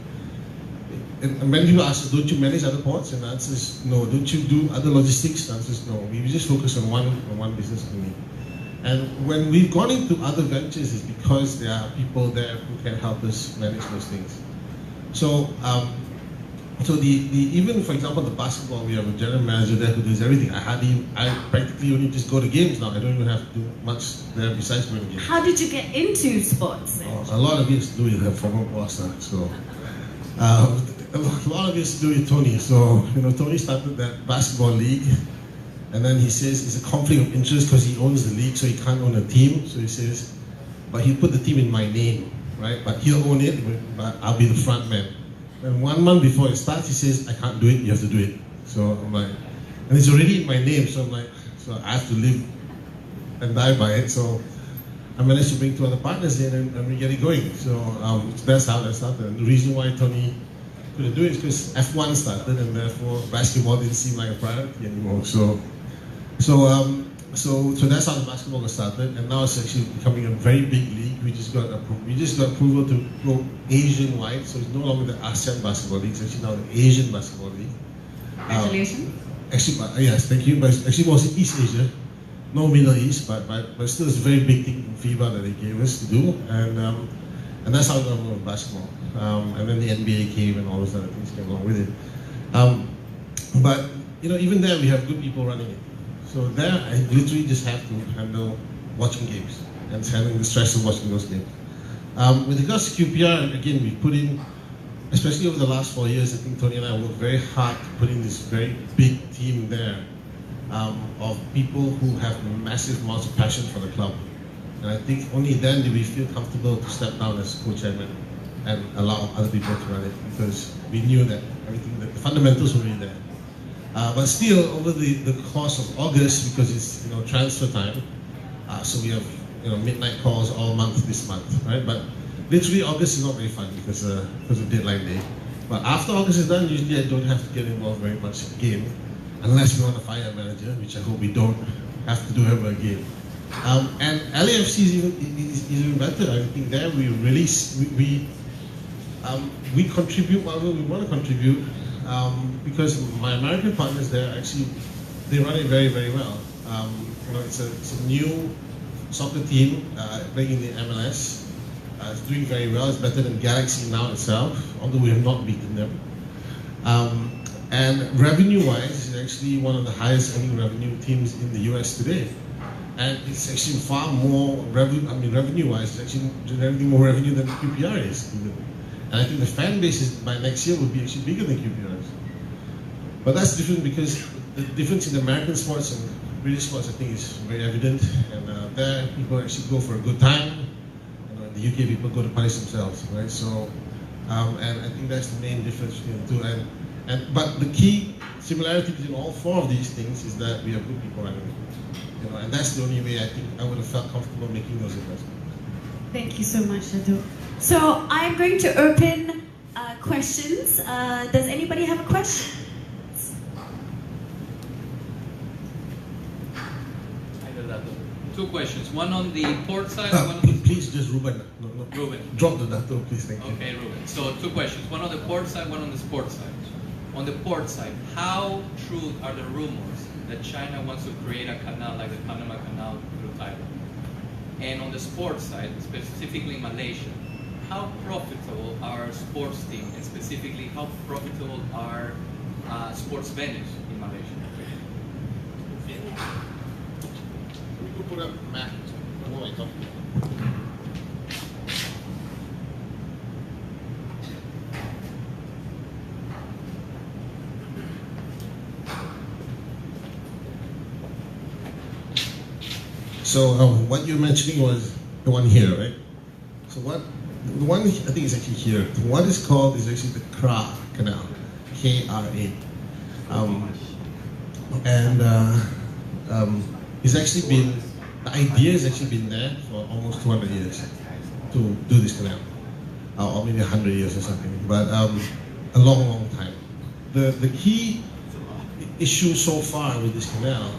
And many people ask us, don't you manage other ports? And the answer is no. Don't you do other logistics? The answer is no. We just focus on one business only. And when we've gone into other ventures, it's because there are people there who can help us manage those things. So, even for example the basketball, we have a general manager there who does everything. I practically only just go to games now. I don't even have to do much there besides going to games. How did you get into sports? A lot of it has to do with her former boss. So, a lot of it has to do with Tony. So, you know, Tony started that basketball league. And then he says it's a conflict of interest because he owns the league, so he can't own a team. So he says, but he'll put the team in my name, right? But he'll own it, but I'll be the front man. And 1 month before it starts, he says, I can't do it, you have to do it. So I'm like, and it's already in my name, so I'm like, so I have to live and die by it. So I managed to bring 2 other partners in and we get it going. So that's how that started. And the reason why Tony couldn't do it is because F1 started, and therefore basketball didn't seem like a priority anymore. So that's how the basketball was started, and now it's actually becoming a very big league. We just got approval to go Asian wide, so it's no longer the ASEAN basketball league. It's actually now the Asian basketball league. Congratulations. Yes, thank you. But it's actually mostly East Asia, no Middle East, but still it's a very big thing in FIBA that they gave us to do, and that's how we got with basketball. And then the NBA came and all those other things came along with it. But you know, even there we have good people running it. So there, I literally just have to handle watching games and handling the stress of watching those games. With regards to QPR, again, we put in, especially over the last 4 years, I think Tony and I worked very hard to put in this very big team there. of people who have massive amounts of passion for the club. And I think only then do we feel comfortable to step down as co-chairman and allow other people to run it, because we knew that everything, the fundamentals were really there. But still, over the course of August, because it's transfer time, so we have midnight calls all month this month, right? But literally August is not very fun because of deadline day. But after August is done, usually I don't have to get involved very much again, unless we want to fire a manager, which I hope we don't have to do ever again. And LAFC is even better. I think there we release, we contribute whatever we want to contribute, because my American partners there actually, they run it very, very well. It's a new soccer team playing in the MLS. It's doing very well. It's better than Galaxy now itself, although we have not beaten them. And revenue-wise, it's actually one of the highest earning revenue teams in the US today. And it's actually far more revenue. I mean, revenue-wise, it's actually generating more revenue than QPR is. And I think the fan base by next year will be actually bigger than QPR's. But that's different because the difference in American sports and British sports, I think, is very evident. And there, people actually go for a good time. In the UK, people go to punish themselves, right? So, and I think that's the main difference between the two. But the key similarity between all four of these things is that we have good people running it. And that's the only way I think I would have felt comfortable making those investments. Thank you so much, Datuk. So I'm going to open questions. Does anybody have a question? Two questions. One on the port side. One on the please, just Ruben. No. Ruben. Drop the Datuk, please. Thank you. Okay, Ruben. So two questions. One on the port side. One on the sports side. On the port side, how true are the rumors that China wants to create a canal like the Panama Canal through Thailand? And on the sports side, specifically Malaysia, how profitable are sports teams, and specifically how profitable are sports venues in Malaysia? We could put up a map. What am I talking about? So what you're mentioning was the one here, right? So the one I think is actually here. What is called is actually the Kra Canal, K-R-A, it's actually been, the idea has actually been there for almost 200 years to do this canal, or maybe 100 years or something, but a long, long time. The key issue so far with this canal,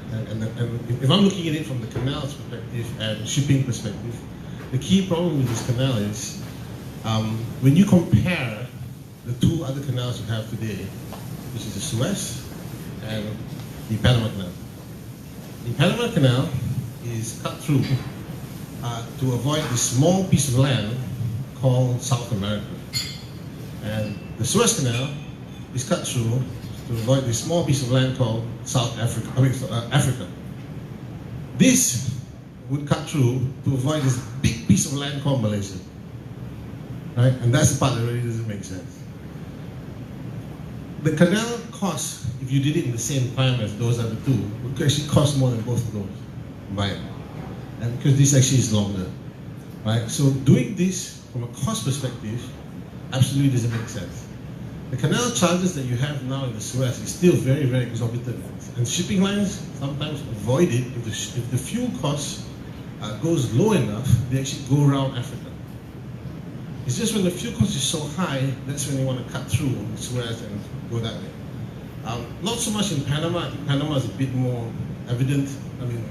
and if I'm looking at it from the canal's perspective and shipping perspective, the key problem with this canal is when you compare the two other canals you have today, which is the Suez and the Panama Canal. The Panama Canal is cut through to avoid this small piece of land called South America. And the Suez Canal is cut through to avoid this small piece of land called South Africa, Africa. This would cut through to avoid this big piece of land called Malaysia. Right? And that's the part that really doesn't make sense. The canal cost, if you did it in the same time as those other two, would actually cost more than both of those combined. And because this actually is longer. Right? So doing this from a cost perspective absolutely doesn't make sense. The canal charges that you have now in the Suez is still very, very exorbitant. And shipping lines sometimes avoid it if the fuel cost goes low enough, they actually go around Africa. It's just when the fuel cost is so high, that's when they want to cut through the Suez and go that way. Not so much in Panama. I think Panama is a bit more evident. I mean,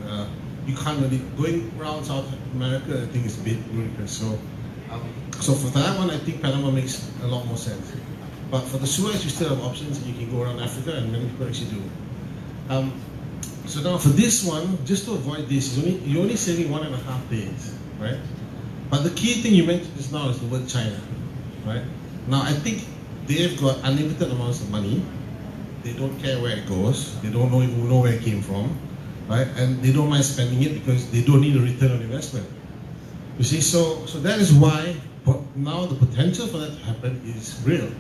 you can't really, going around South America, I think it's a bit ludicrous. So for that one, I think Panama makes a lot more sense. But for the Suez, you still have options. You can go around Africa, and many people actually do. So now for this one, just to avoid this, you're only saving 1.5 days, right? But the key thing you mentioned just now is the word China, right? Now I think they've got unlimited amounts of money. They don't care where it goes. They don't even know where it came from, right? And they don't mind spending it because they don't need a return on investment. You see, so that is why now the potential for that to happen is real.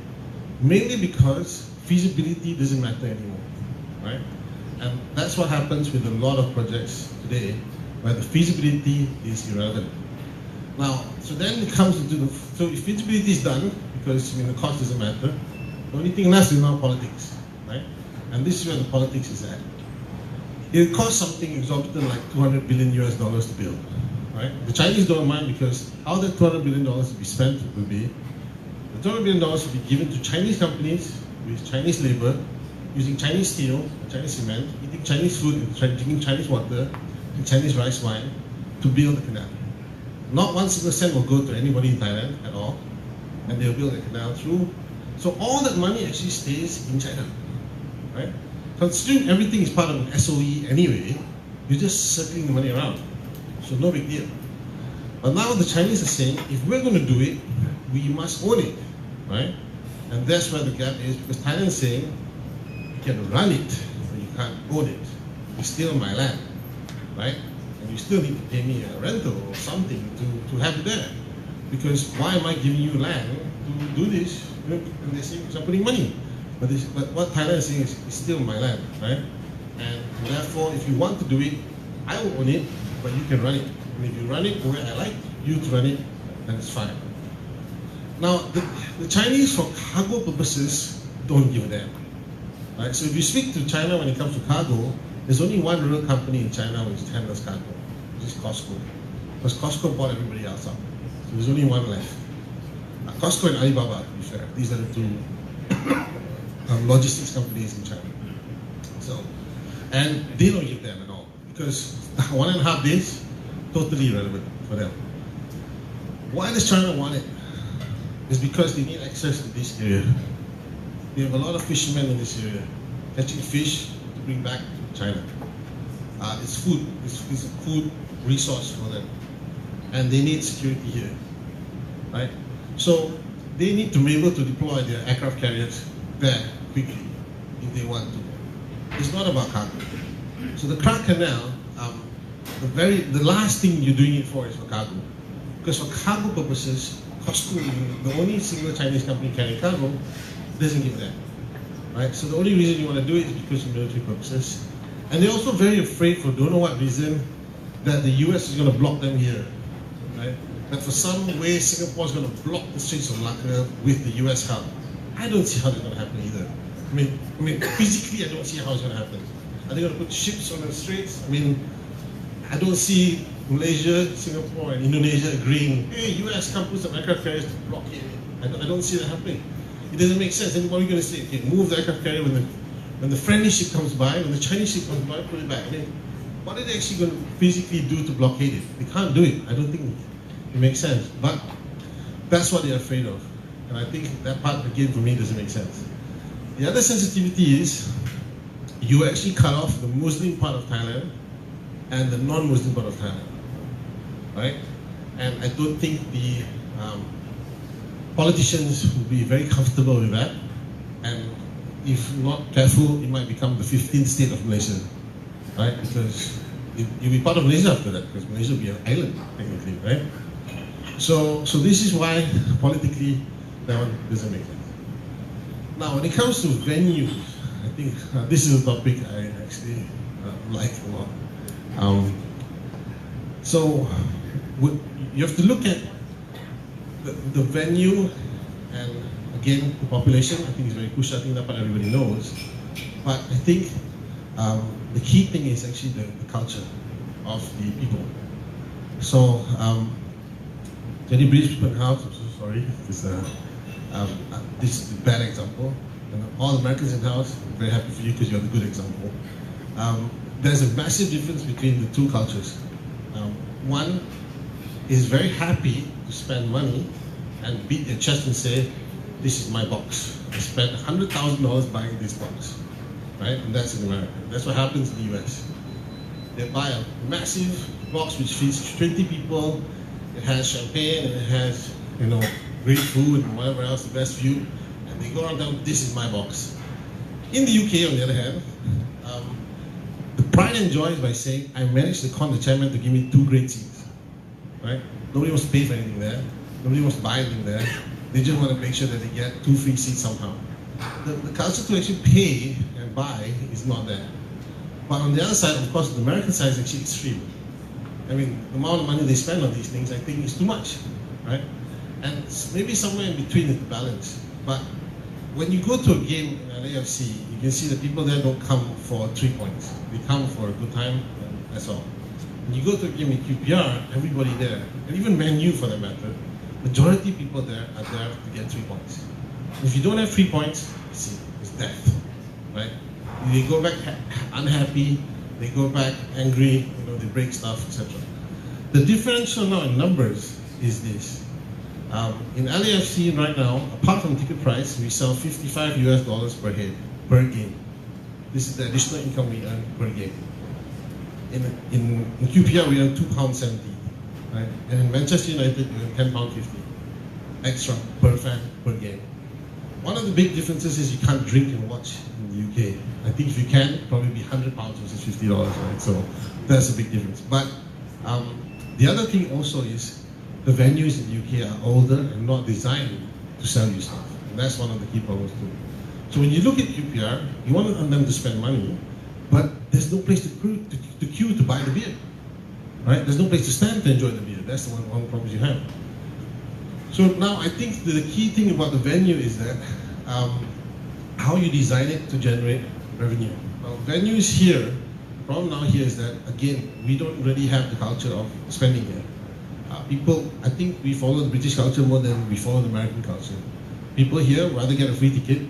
Mainly because feasibility doesn't matter anymore, right? And that's what happens with a lot of projects today, where the feasibility is irrelevant. Now, so then it comes into the, so if feasibility is done, because the cost doesn't matter, the only thing left is now politics, right? And this is where the politics is at. It costs something exorbitant like $200 billion to build, right? The Chinese don't mind, because how that $200 billion will be spent will be, the $200 billion will be given to Chinese companies with Chinese labor, using Chinese steel, Chinese cement, eating Chinese food, and drinking Chinese water, and Chinese rice wine to build the canal. Not one single cent will go to anybody in Thailand at all, and they'll build the canal through. So all that money actually stays in China, right? Considering everything is part of an SOE anyway, you're just circling the money around. So no big deal. But now the Chinese are saying, if we're going to do it, we must own it, right? And that's where the gap is, because Thailand is saying, you can run it, but you can't own it. It's still my land, right? And you still need to pay me a rental or something to have it there. Because why am I giving you land to do this? And they say, because I'm putting money. But what Thailand is saying is, it's still my land, right? And therefore, if you want to do it, I will own it, but you can run it. And if you run it the way I like you to run it, then it's fine. Now, the Chinese, for cargo purposes, don't give a damn. Right? So if you speak to China when it comes to cargo, there's only one real company in China which handles cargo, which is Costco. Because Costco bought everybody else up. So there's only one left. Costco and Alibaba, to be fair. These are the two logistics companies in China. So, and they don't give them at all. Because 1.5 days, totally irrelevant for them. Why does China want it? It's because they need access to this area. They have a lot of fishermen in this area, catching fish to bring back to China. It's food. It's a food resource for them. And they need security here, right? So they need to be able to deploy their aircraft carriers there quickly if they want to. It's not about cargo. So the Klang Canal, the last thing you're doing it for is for cargo. Because for cargo purposes, Costco, the only single Chinese company carrying cargo, doesn't give that, right? So the only reason you want to do it is because of military purposes. And they're also very afraid, for don't know what reason, that the US is going to block them here, right? That for some way Singapore is going to block the Straits of Malacca with the US help. I don't see how that's going to happen either. I mean, physically, I don't see how it's going to happen. Are they going to put ships on the straits? I mean, I don't see Malaysia, Singapore, and Indonesia agreeing, hey, US can't put some aircraft carriers to block it. I don't see that happening. It doesn't make sense. Anybody going to say, okay, move the aircraft carrier when the friendly ship comes by, when the Chinese ship comes by, put it back. I mean, what are they actually going to physically do to blockade it? They can't do it. I don't think it makes sense. But that's what they're afraid of. And I think that part, again, for me, doesn't make sense. The other sensitivity is, you actually cut off the Muslim part of Thailand and the non-Muslim part of Thailand, right? And I don't think the politicians will be very comfortable with that. And if not careful, it might become the 15th state of Malaysia, right? Because you'll be part of Malaysia after that, because Malaysia will be an island, technically, right? So this is why, politically, that one doesn't make sense. Now, when it comes to venues, I think this is a topic I actually like a lot. So you have to look at the venue, and again, the population. I think it's very crucial. I think that part everybody knows. But I think the key thing is actually the culture of the people. So, any British people in the house, I'm so sorry. This is a bad example. And all Americans in the house, I'm very happy for you because you're the good example. There's a massive difference between the two cultures. One is very happy to spend money and beat their chest and say, this is my box. I spent $100,000 buying this box, right? And that's in America. That's what happens in the US. They buy a massive box which feeds 20 people. It has champagne and it has, great food and whatever else, the best view. And they go around down, this is my box. In the UK, on the other hand, the pride and joy is by saying, I managed to con the chairman to give me 2 great seats, right? Nobody wants to pay for anything there. Nobody wants to buy anything there. They just want to make sure that they get 2 free seats somehow. The culture to actually pay and buy is not there. But on the other side, of course, the American side is actually extreme. I mean, the amount of money they spend on these things, I think, is too much, right? And maybe somewhere in between is the balance. But when you go to a game in LAFC, you can see that people there don't come for 3 points. They come for a good time, and that's all. When you go to a game in QPR, everybody there, and even Man U for that matter, majority of people there are there to get 3 points. If you don't have 3 points, see, it's death, right? They go back unhappy, they go back angry, they break stuff, etc. The differential now in numbers is this. In LAFC right now, apart from ticket price, we sell $55 per head per game. This is the additional income we earn per game. In QPR we earn £2.70, right? And in Manchester United we earn £10.50 extra per fan per game. One of the big differences is you can't drink and watch in the UK. I think if you can, it'd probably be £100 versus $50, right? So that's a big difference. But the other thing also is the venues in the UK are older and not designed to sell you stuff. And that's one of the key problems too. So when you look at QPR, you want them to spend money, but there's no place to queue to buy the beer, right? There's no place to stand to enjoy the beer. That's the one problem you have. So now I think the key thing about the venue is that how you design it to generate revenue. Well, venues here, the problem now here is that, again, we don't really have the culture of spending here. People, I think we follow the British culture more than we follow the American culture. People here rather get a free ticket.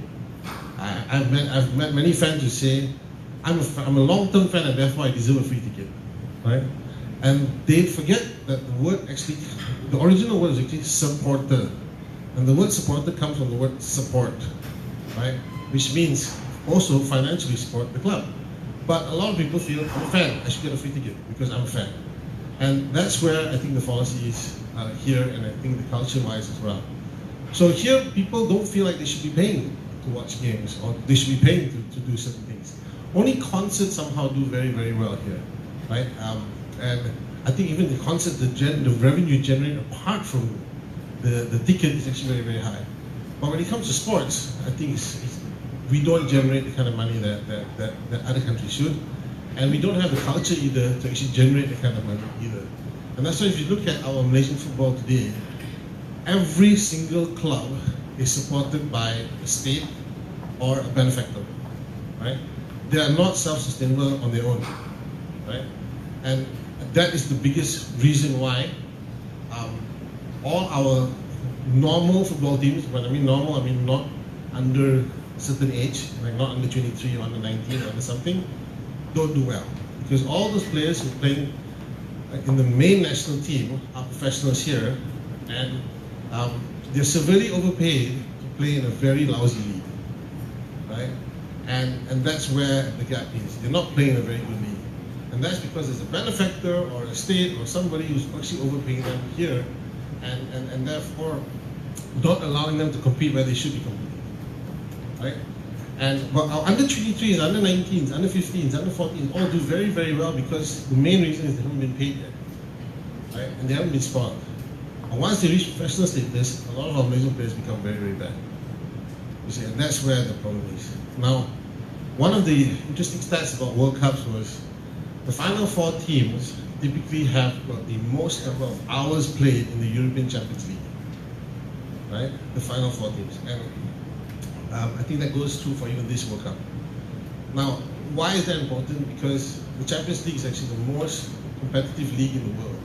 I've met many fans who say, I'm a long-term fan and therefore I deserve a free ticket, right? And they forget that the word actually, the original word is actually supporter. And the word supporter comes from the word support, right? Which means also financially support the club. But a lot of people feel, I'm a fan, I should get a free ticket because I'm a fan. And that's where I think the fallacy is here, and I think the culture-wise as well. So here, people don't feel like they should be paying to watch games, or they should be paying to do certain things. Only concerts somehow do very, very well here, right? And I think even the concert, the revenue generated apart from the ticket is actually very, very high. But when it comes to sports, I think we don't generate the kind of money that other countries should. And we don't have the culture either to actually generate the kind of money either. And that's why if you look at our Malaysian football today, every single club is supported by a state or a benefactor, right? They are not self-sustainable on their own, right? And that is the biggest reason why all our normal football teams, when I mean normal, I mean not under a certain age, like not under 23 or under 19 or under something, don't do well. Because all those players who are playing in the main national team are professionals here, and they're severely overpaid to play in a very lousy league, right? And that's where the gap is. They're not playing in a very good league. And that's because there's a benefactor or a state or somebody who's actually overpaying them here, and therefore not allowing them to compete where they should be competing, right? But our under 23s, under 19s, under 15s, under 14s all do very, very well because the main reason is they haven't been paid yet, right? And they haven't been spoiled. And once they reach professional status, a lot of our Malaysian players become very, very bad. You see, and that's where the problem is. Now, one of the interesting stats about World Cups was the final 4 teams typically have the most number of hours played in the European Champions League, right? The final 4 teams. And I think that goes true for even this World Cup. Now, why is that important? Because the Champions League is actually the most competitive league in the world.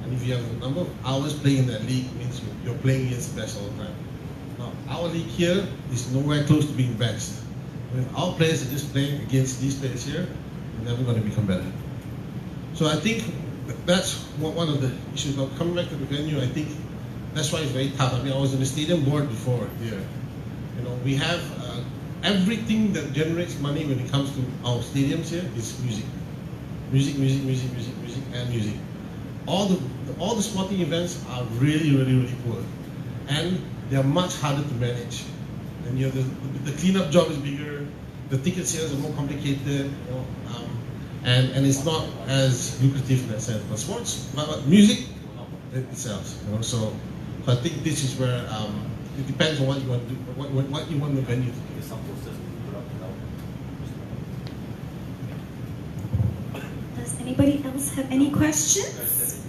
And if you have a number of hours playing in that league, it means you're playing against the best all the time. Now, our league here is nowhere close to being best. If our players are just playing against these players here, they're never going to become better. So I think that's one of the issues. Now, coming back to the venue, I think that's why it's very tough. I mean, I was on the stadium board before here. You know, we have everything that generates money when it comes to our stadiums here is music. Music, and music. All the sporting events are really, really, really poor. And they're much harder to manage. And you know, the cleanup job is bigger, the ticket sales are more complicated, you know, and it's not as lucrative in that sense. But sports, but music, it sells. You know, so I think this is where it depends on what you want to do, what you want the venue to do. anybody else have any questions?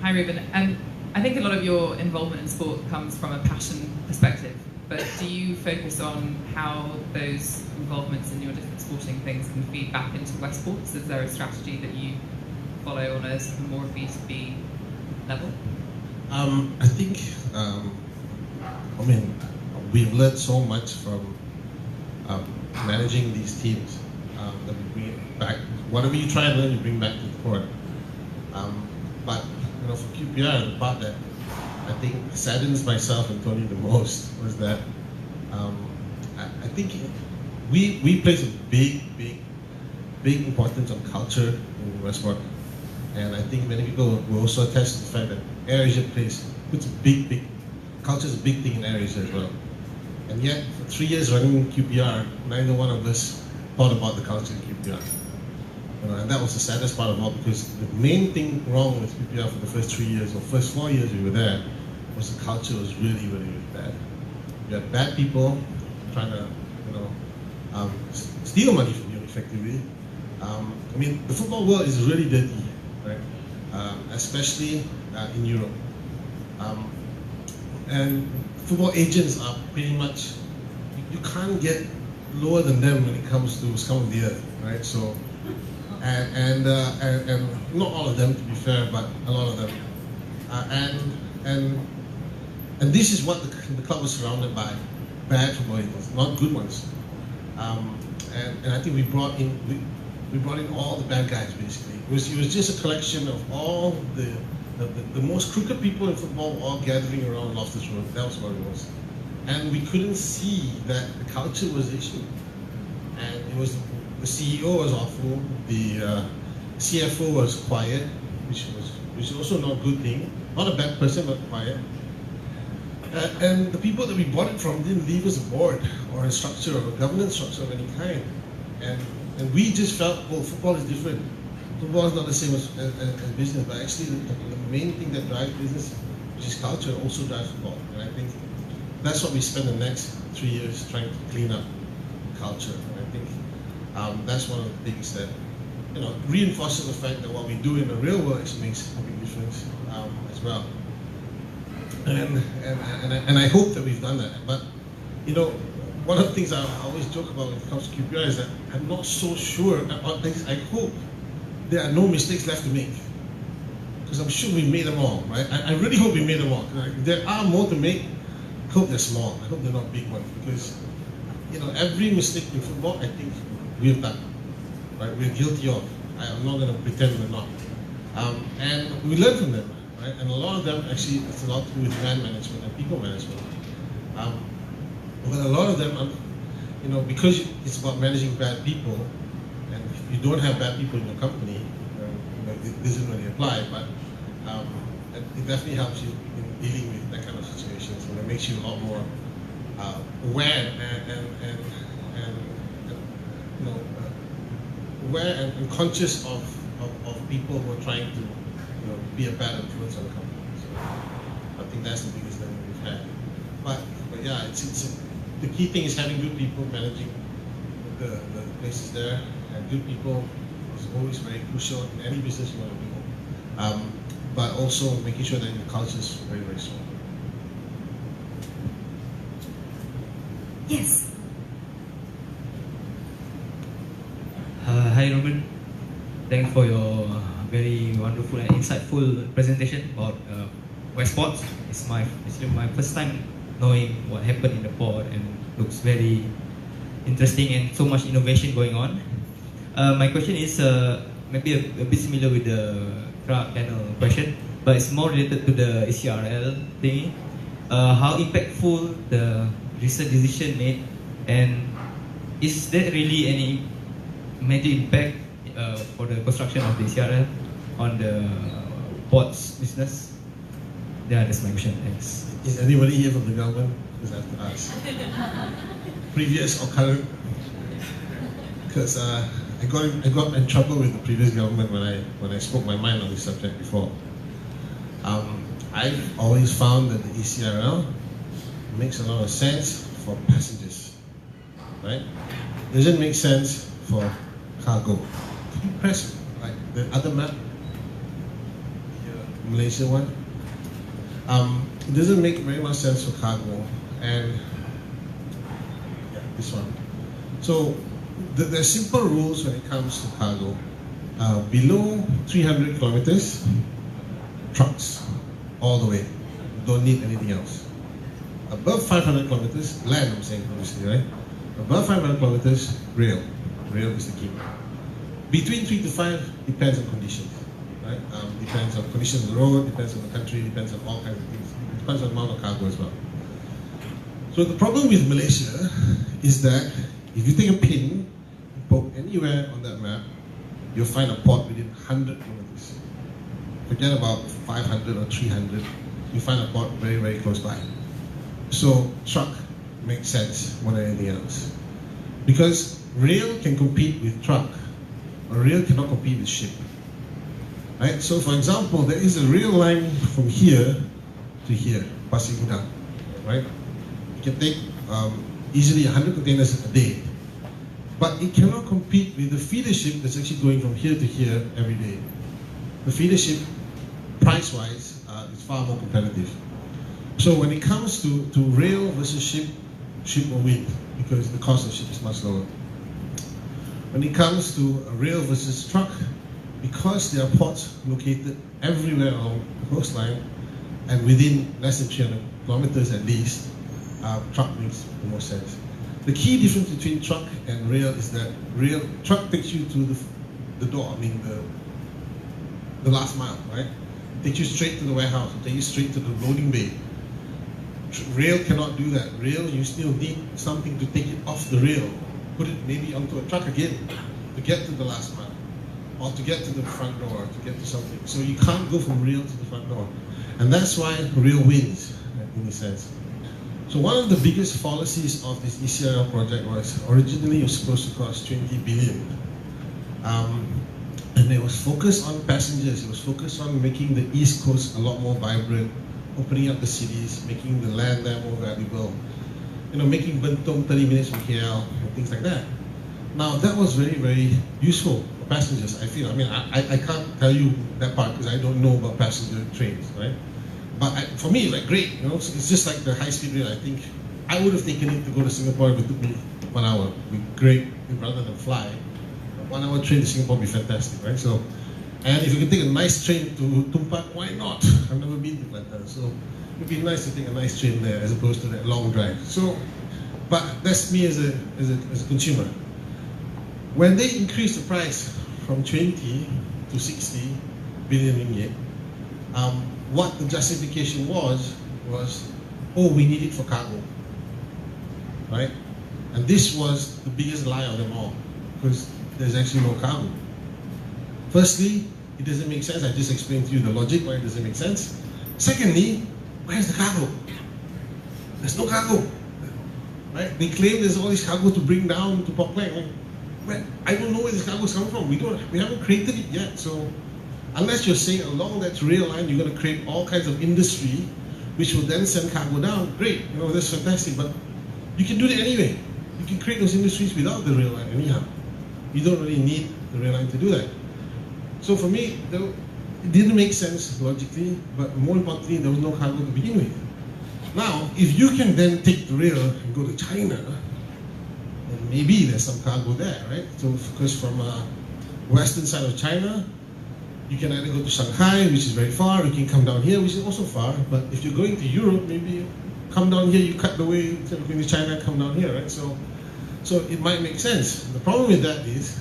Hi, Ruben. I think a lot of your involvement in sport comes from a passion perspective, but do you focus on how those involvements in your different sporting things can feed back into Westports? Is there a strategy that you follow on a sort of more B2B level? I think, we've learned so much from managing these teams that we bring back. Whatever you try and learn, you bring back to the court. But for QPR, the part that I think saddens myself and Tony the most was that I think we place a big importance on culture in Westport, and I think many people will also attest to the fact that AirAsia puts a big culture is a big thing in AirAsia as well. And yet, for 3 years running QPR, neither one of us thought about the culture in QPR. And that was the saddest part of all, because the main thing wrong with QPR for the first 3 years, or first 4 years we were there, was the culture was really bad. We had bad people trying to, steal money from you effectively. The football world is really dirty, right? Especially in Europe. And football agents are pretty much, you can't get lower than them when it comes to scum of the earth, right? So. And not all of them, to be fair, but a lot of them. And this is what the club was surrounded by: bad football agents, not good ones. And I think we brought in all the bad guys basically. It was just a collection of all the most crooked people in football all gathering around Loftus Road. That was what it was. And we couldn't see that the culture was the issue. And it was. The CEO was awful. The CFO was quiet, which is also not a good thing. Not a bad person, but quiet. And the people that we bought it from didn't leave us a board or a structure or a governance structure of any kind. And we just felt, well, football is different. Football is not the same as business, but actually the main thing that drives business, which is culture, also drives football. And I think that's what we spend the next 3 years trying to clean up culture. And I think that's one of the things that reinforces the fact that what we do in the real world actually makes a big difference as well. And I hope that we've done that. But one of the things I always joke about when it comes to QPR is that I'm not so sure. I hope there are no mistakes left to make, because I'm sure we made them all, right? I really hope we made them all. If there are more to make, I hope they're small. I hope they're not big ones, because every mistake in football, I think we've done, right? We're guilty of. I'm not going to pretend we're not. And we learn from them, right? And a lot of them actually, it's a lot to do with man management and people management. But a lot of them, because it's about managing bad people, and if you don't have bad people in your company, it doesn't really apply. But it definitely helps you in dealing with that kind of situations, and it makes you a lot more aware aware and conscious of people who are trying to be a bad influence on the company. So I think that's the biggest thing we've had. But yeah, it's the key thing is having good people managing the places there, and good people is always very crucial in any business you want to do. But also making sure that the culture is very, very strong. Yes. Hi Ruben, thanks for your very wonderful and insightful presentation about Westports. It's my first time knowing what happened in the port, and looks very interesting and so much innovation going on. My question is maybe a bit similar with the crowd panel question, but it's more related to the ECRL thing. How impactful the recent decision made, and is there really any major impact for the construction of the ECRL on the ports business? Yeah, that's my question. Thanks. Is anybody here from the government? Because I have to ask. Previous or current? Because I got in trouble with the previous government when I spoke my mind on this subject before. I've always found that the ECRL makes a lot of sense for passengers, right? Doesn't make sense for cargo. Press like the other map, the Malaysia one. It doesn't make very much sense for cargo, and yeah, this one. So there's simple rules when it comes to cargo. Below 300 kilometers, trucks all the way. Don't need anything else. Above 500 kilometers, land I'm saying obviously, right? Above 500 kilometers, rail. Rail is the key. Between 3 to 5 depends on conditions, right? Depends on conditions of the road, depends on the country, depends on all kinds of things. It depends on the amount of cargo as well. So the problem with Malaysia is that if you take a pin, poke anywhere on that map, you'll find a port within 100 kilometers. Forget about 500 or 300, you find a port very, very close by. So truck makes sense more than anything else. Because rail can compete with truck, but rail cannot compete with ship. Right? So for example, there is a rail line from here to here, Pasir Gudang, right? You can take easily 100 containers a day, but it cannot compete with the feeder ship that's actually going from here to here every day. The feeder ship, price-wise, is far more competitive. So when it comes to rail versus ship, ship will win because the cost of ship is much lower. When it comes to rail versus truck, because there are ports located everywhere along the coastline and within less than 300 kilometers at least, truck makes the most sense. The key difference between truck and rail is that truck takes you to the door, I mean the last mile, right? It takes you straight to the warehouse, it takes you straight to the loading bay. Rail cannot do that. Rail, you still need something to take it off the rail, put it maybe onto a truck again to get to the last mile, or to get to the front door, to get to something. So you can't go from rail to the front door. And that's why rail wins, in a sense. So one of the biggest fallacies of this ECRL project was originally it was supposed to cost 20 billion. And it was focused on passengers, it was focused on making the East Coast a lot more vibrant, opening up the cities, making the land there more valuable, making Bentong 30 minutes from KL, and things like that. Now that was very, very useful for passengers, I feel. I mean, I can't tell you that part because I don't know about passenger trains, right? But for me, like great, it's just like the high-speed rail. I think I would have taken it to go to Singapore if it took me 1 hour. It'd be great rather than fly. A 1 hour train to Singapore would be fantastic, right? So, and if you can take a nice train to Tumpak, why not? I've never been to Kelantan, so it'd be nice to take a nice train there as opposed to that long drive. So, but that's me as a consumer. When they increased the price from 20 to 60 billion ringgit, what the justification was, oh, we need it for cargo, right? And this was the biggest lie of them all, because there's actually no cargo. Firstly, it doesn't make sense. I just explained to you the logic why it doesn't make sense. Secondly, where's the cargo? There's no cargo, right? They claim there's all this cargo to bring down to Port Klang. Well, I don't know where this cargo is coming from. We haven't created it yet. So unless you're saying along that rail line you're going to create all kinds of industry, which will then send cargo down, great. That's fantastic. But you can do that anyway. You can create those industries without the rail line anyhow. You don't really need the rail line to do that. So for me, it didn't make sense logically, but more importantly, there was no cargo to begin with. Now, if you can then take the rail and go to China, then maybe there's some cargo there, right? So, because from western side of China, you can either go to Shanghai, which is very far, or you can come down here, which is also far. But if you're going to Europe, maybe come down here, you cut the way, instead of going to China, come down here, right? So it might make sense. The problem with that is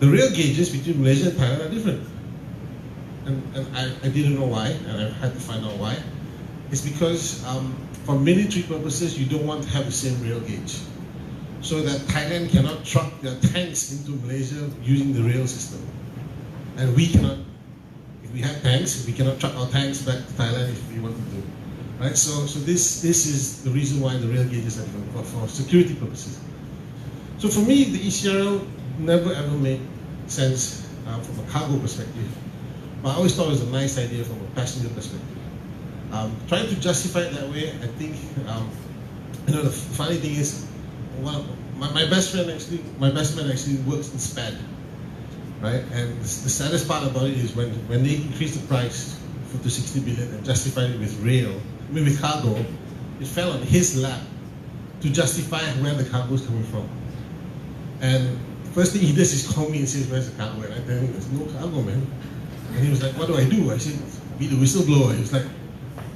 the rail gauges between Malaysia and Thailand are different. And I didn't know why, and I had to find out why. It's because for military purposes, you don't want to have the same rail gauge. So that Thailand cannot truck their tanks into Malaysia using the rail system. And we cannot, if we have tanks, we cannot truck our tanks back to Thailand if we wanted to. Right? So this is the reason why the rail gauges are different, for security purposes. So for me, the ECRL never ever made sense from a cargo perspective. But I always thought it was a nice idea from a passenger perspective. Trying to justify it that way, I think, the funny thing is, my best man actually works in SPAD, right? And the saddest part about it is when they increased the price to 60 billion and justified it with with cargo, it fell on his lap to justify where the cargo is coming from. And first thing he does is call me and says, "Where's the cargo?" And I tell him, "There's no cargo, man." And he was like, "What do I do?" I said, "Be the whistleblower." He was like,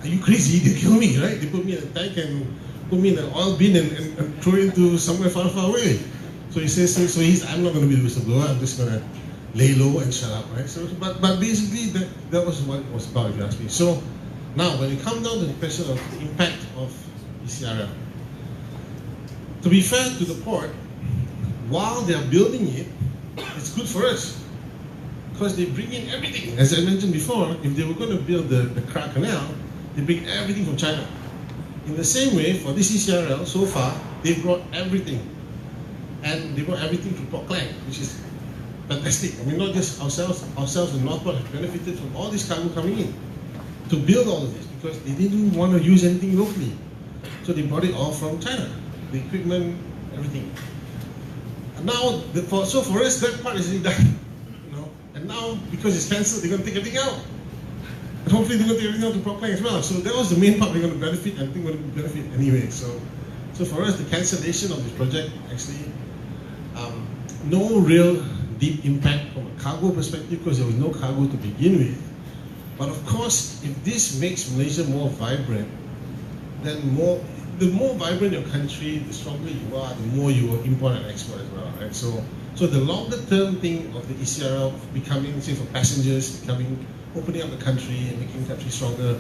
"Are you crazy? They kill me, right? They put me in a tank and put me in an oil bin and throw it into somewhere far, far away." So he says, so he's, "I'm not going to be the whistleblower. I'm just going to lay low and shut up," right? So, but basically that was what it was about, if you ask me. So now, when it comes down to the question of the impact of ECRL, to be fair to the port, while they are building it, it's good for us because they bring in everything. As I mentioned before, if they were going to build the Kra Canal, they bring everything from China. In the same way, for this ECRL, so far, they brought everything. And they brought everything from Port Klang, which is fantastic. I mean, not just ourselves in Northport have benefited from all this cargo coming in to build all of this because they didn't want to use anything locally. So they brought it all from China, the equipment, everything. And now, so for us, that part is already done. And now, because it's cancelled, they're going to take everything out. And hopefully they're going to take everything out to Port Klang as well. So that was the main part we're going to benefit, and I think we're going to benefit anyway. So for us, the cancellation of this project actually, no real deep impact from a cargo perspective because there was no cargo to begin with. But of course, if this makes Malaysia more vibrant, then the more vibrant your country, the stronger you are, the more you will import and export as well, right? So the longer term thing of the ECRL becoming, say for passengers, opening up the country and making the country stronger,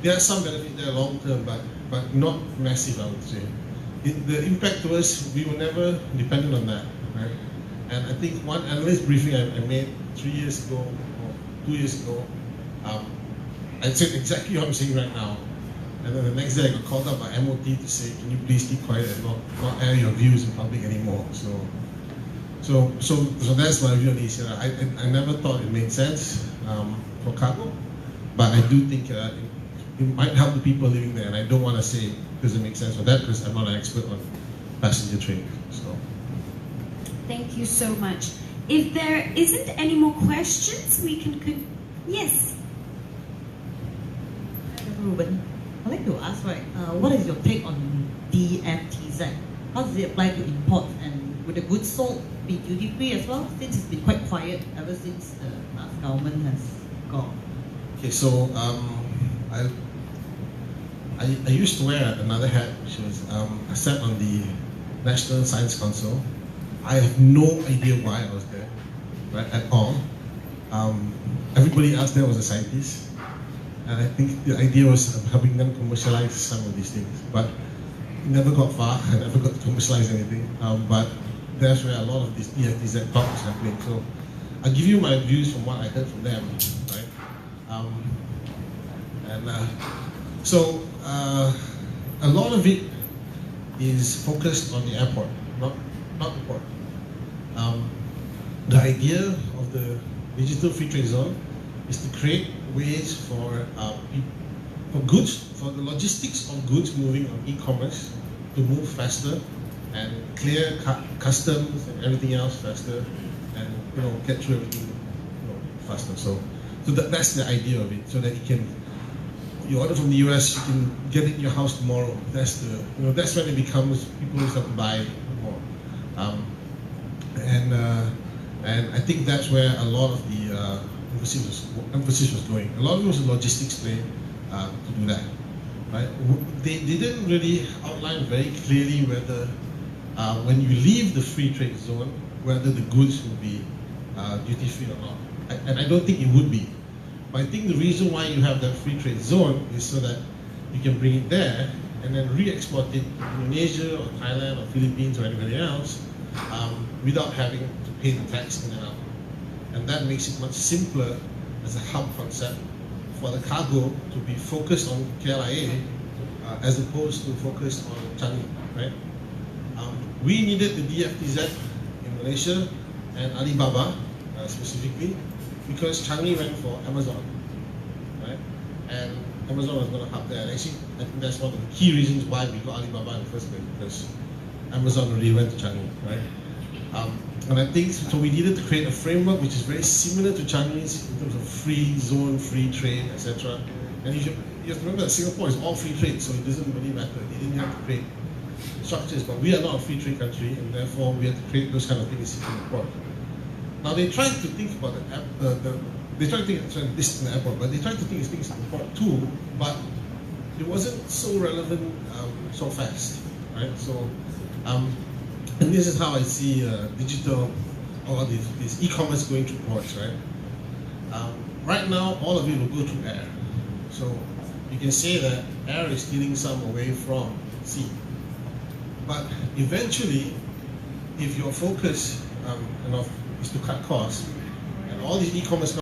there are some benefit there long term, but not massive, I would say. The impact to us, we were never dependent on that, right? And I think one analyst briefing I made 3 years ago, or 2 years ago, I said exactly what I'm saying right now. And then the next day I got called up by MOT to say, "Can you please keep quiet and not air your views in public anymore?" So that's my view on this. I never thought it made sense for cargo, but I do think it might help the people living there. And I don't want to say does it make sense for that because I'm not an expert on passenger train. So. Thank you so much. If there isn't any more questions, we can yes. Ruben, I'd like to ask, what is your take on DFTZ? How does it apply to imports, and would the goods sold be duty-free as well, since it's been quite quiet ever since the last government has gone? Okay, so I used to wear another hat, which was I sat on the National Science Council. I have no idea why I was there, right, at all. Everybody else there was a scientist. And I think the idea was helping them commercialize some of these things, but it never got far. I never got to commercialize anything. But that's where a lot of this DFTZ talk is happening. So I'll give you my views from what I heard from them, right? A lot of it is focused on the airport, not the port. The idea of the digital free trade zone is to create ways for goods, for the logistics of goods moving on e-commerce to move faster and clear customs and everything else faster, and get through everything faster. So that's the idea of it. So that you order from the US, you can get it in your house tomorrow. That's that's when it becomes people start to buy more. And I think that's where a lot of the emphasis was going. A lot of it was a logistics play to do that, right? They didn't really outline very clearly whether, when you leave the free trade zone, whether the goods will be duty-free or not. And I don't think it would be. But I think the reason why you have that free trade zone is so that you can bring it there and then re-export it to Indonesia or Thailand or Philippines or anybody else without having to pay the tax in and out. And that makes it much simpler as a hub concept for the cargo to be focused on KLIA as opposed to focused on Changi, right? We needed the DFTZ in Malaysia and Alibaba specifically because Changi went for Amazon, right? And Amazon was going to hub there. And actually, I think that's one of the key reasons why we got Alibaba in the first place, because Amazon really went to Changi, right? And I think so we needed to create a framework which is very similar to Changi's in terms of free zone, free trade, etc. And you have to remember that Singapore is all free trade, so it doesn't really matter. They didn't have to create structures, but we are not a free trade country, and therefore we have to create those kind of things in the port. Now they tried to think about they tried to think this in the airport, but they tried to think of things in the port too, but it wasn't so relevant so fast, right? So, and this is how I see digital or this e-commerce going through ports, right? Right now, all of it will go through air. So you can say that air is stealing some away from sea. But eventually, if your focus is to cut costs, and all these e-commerce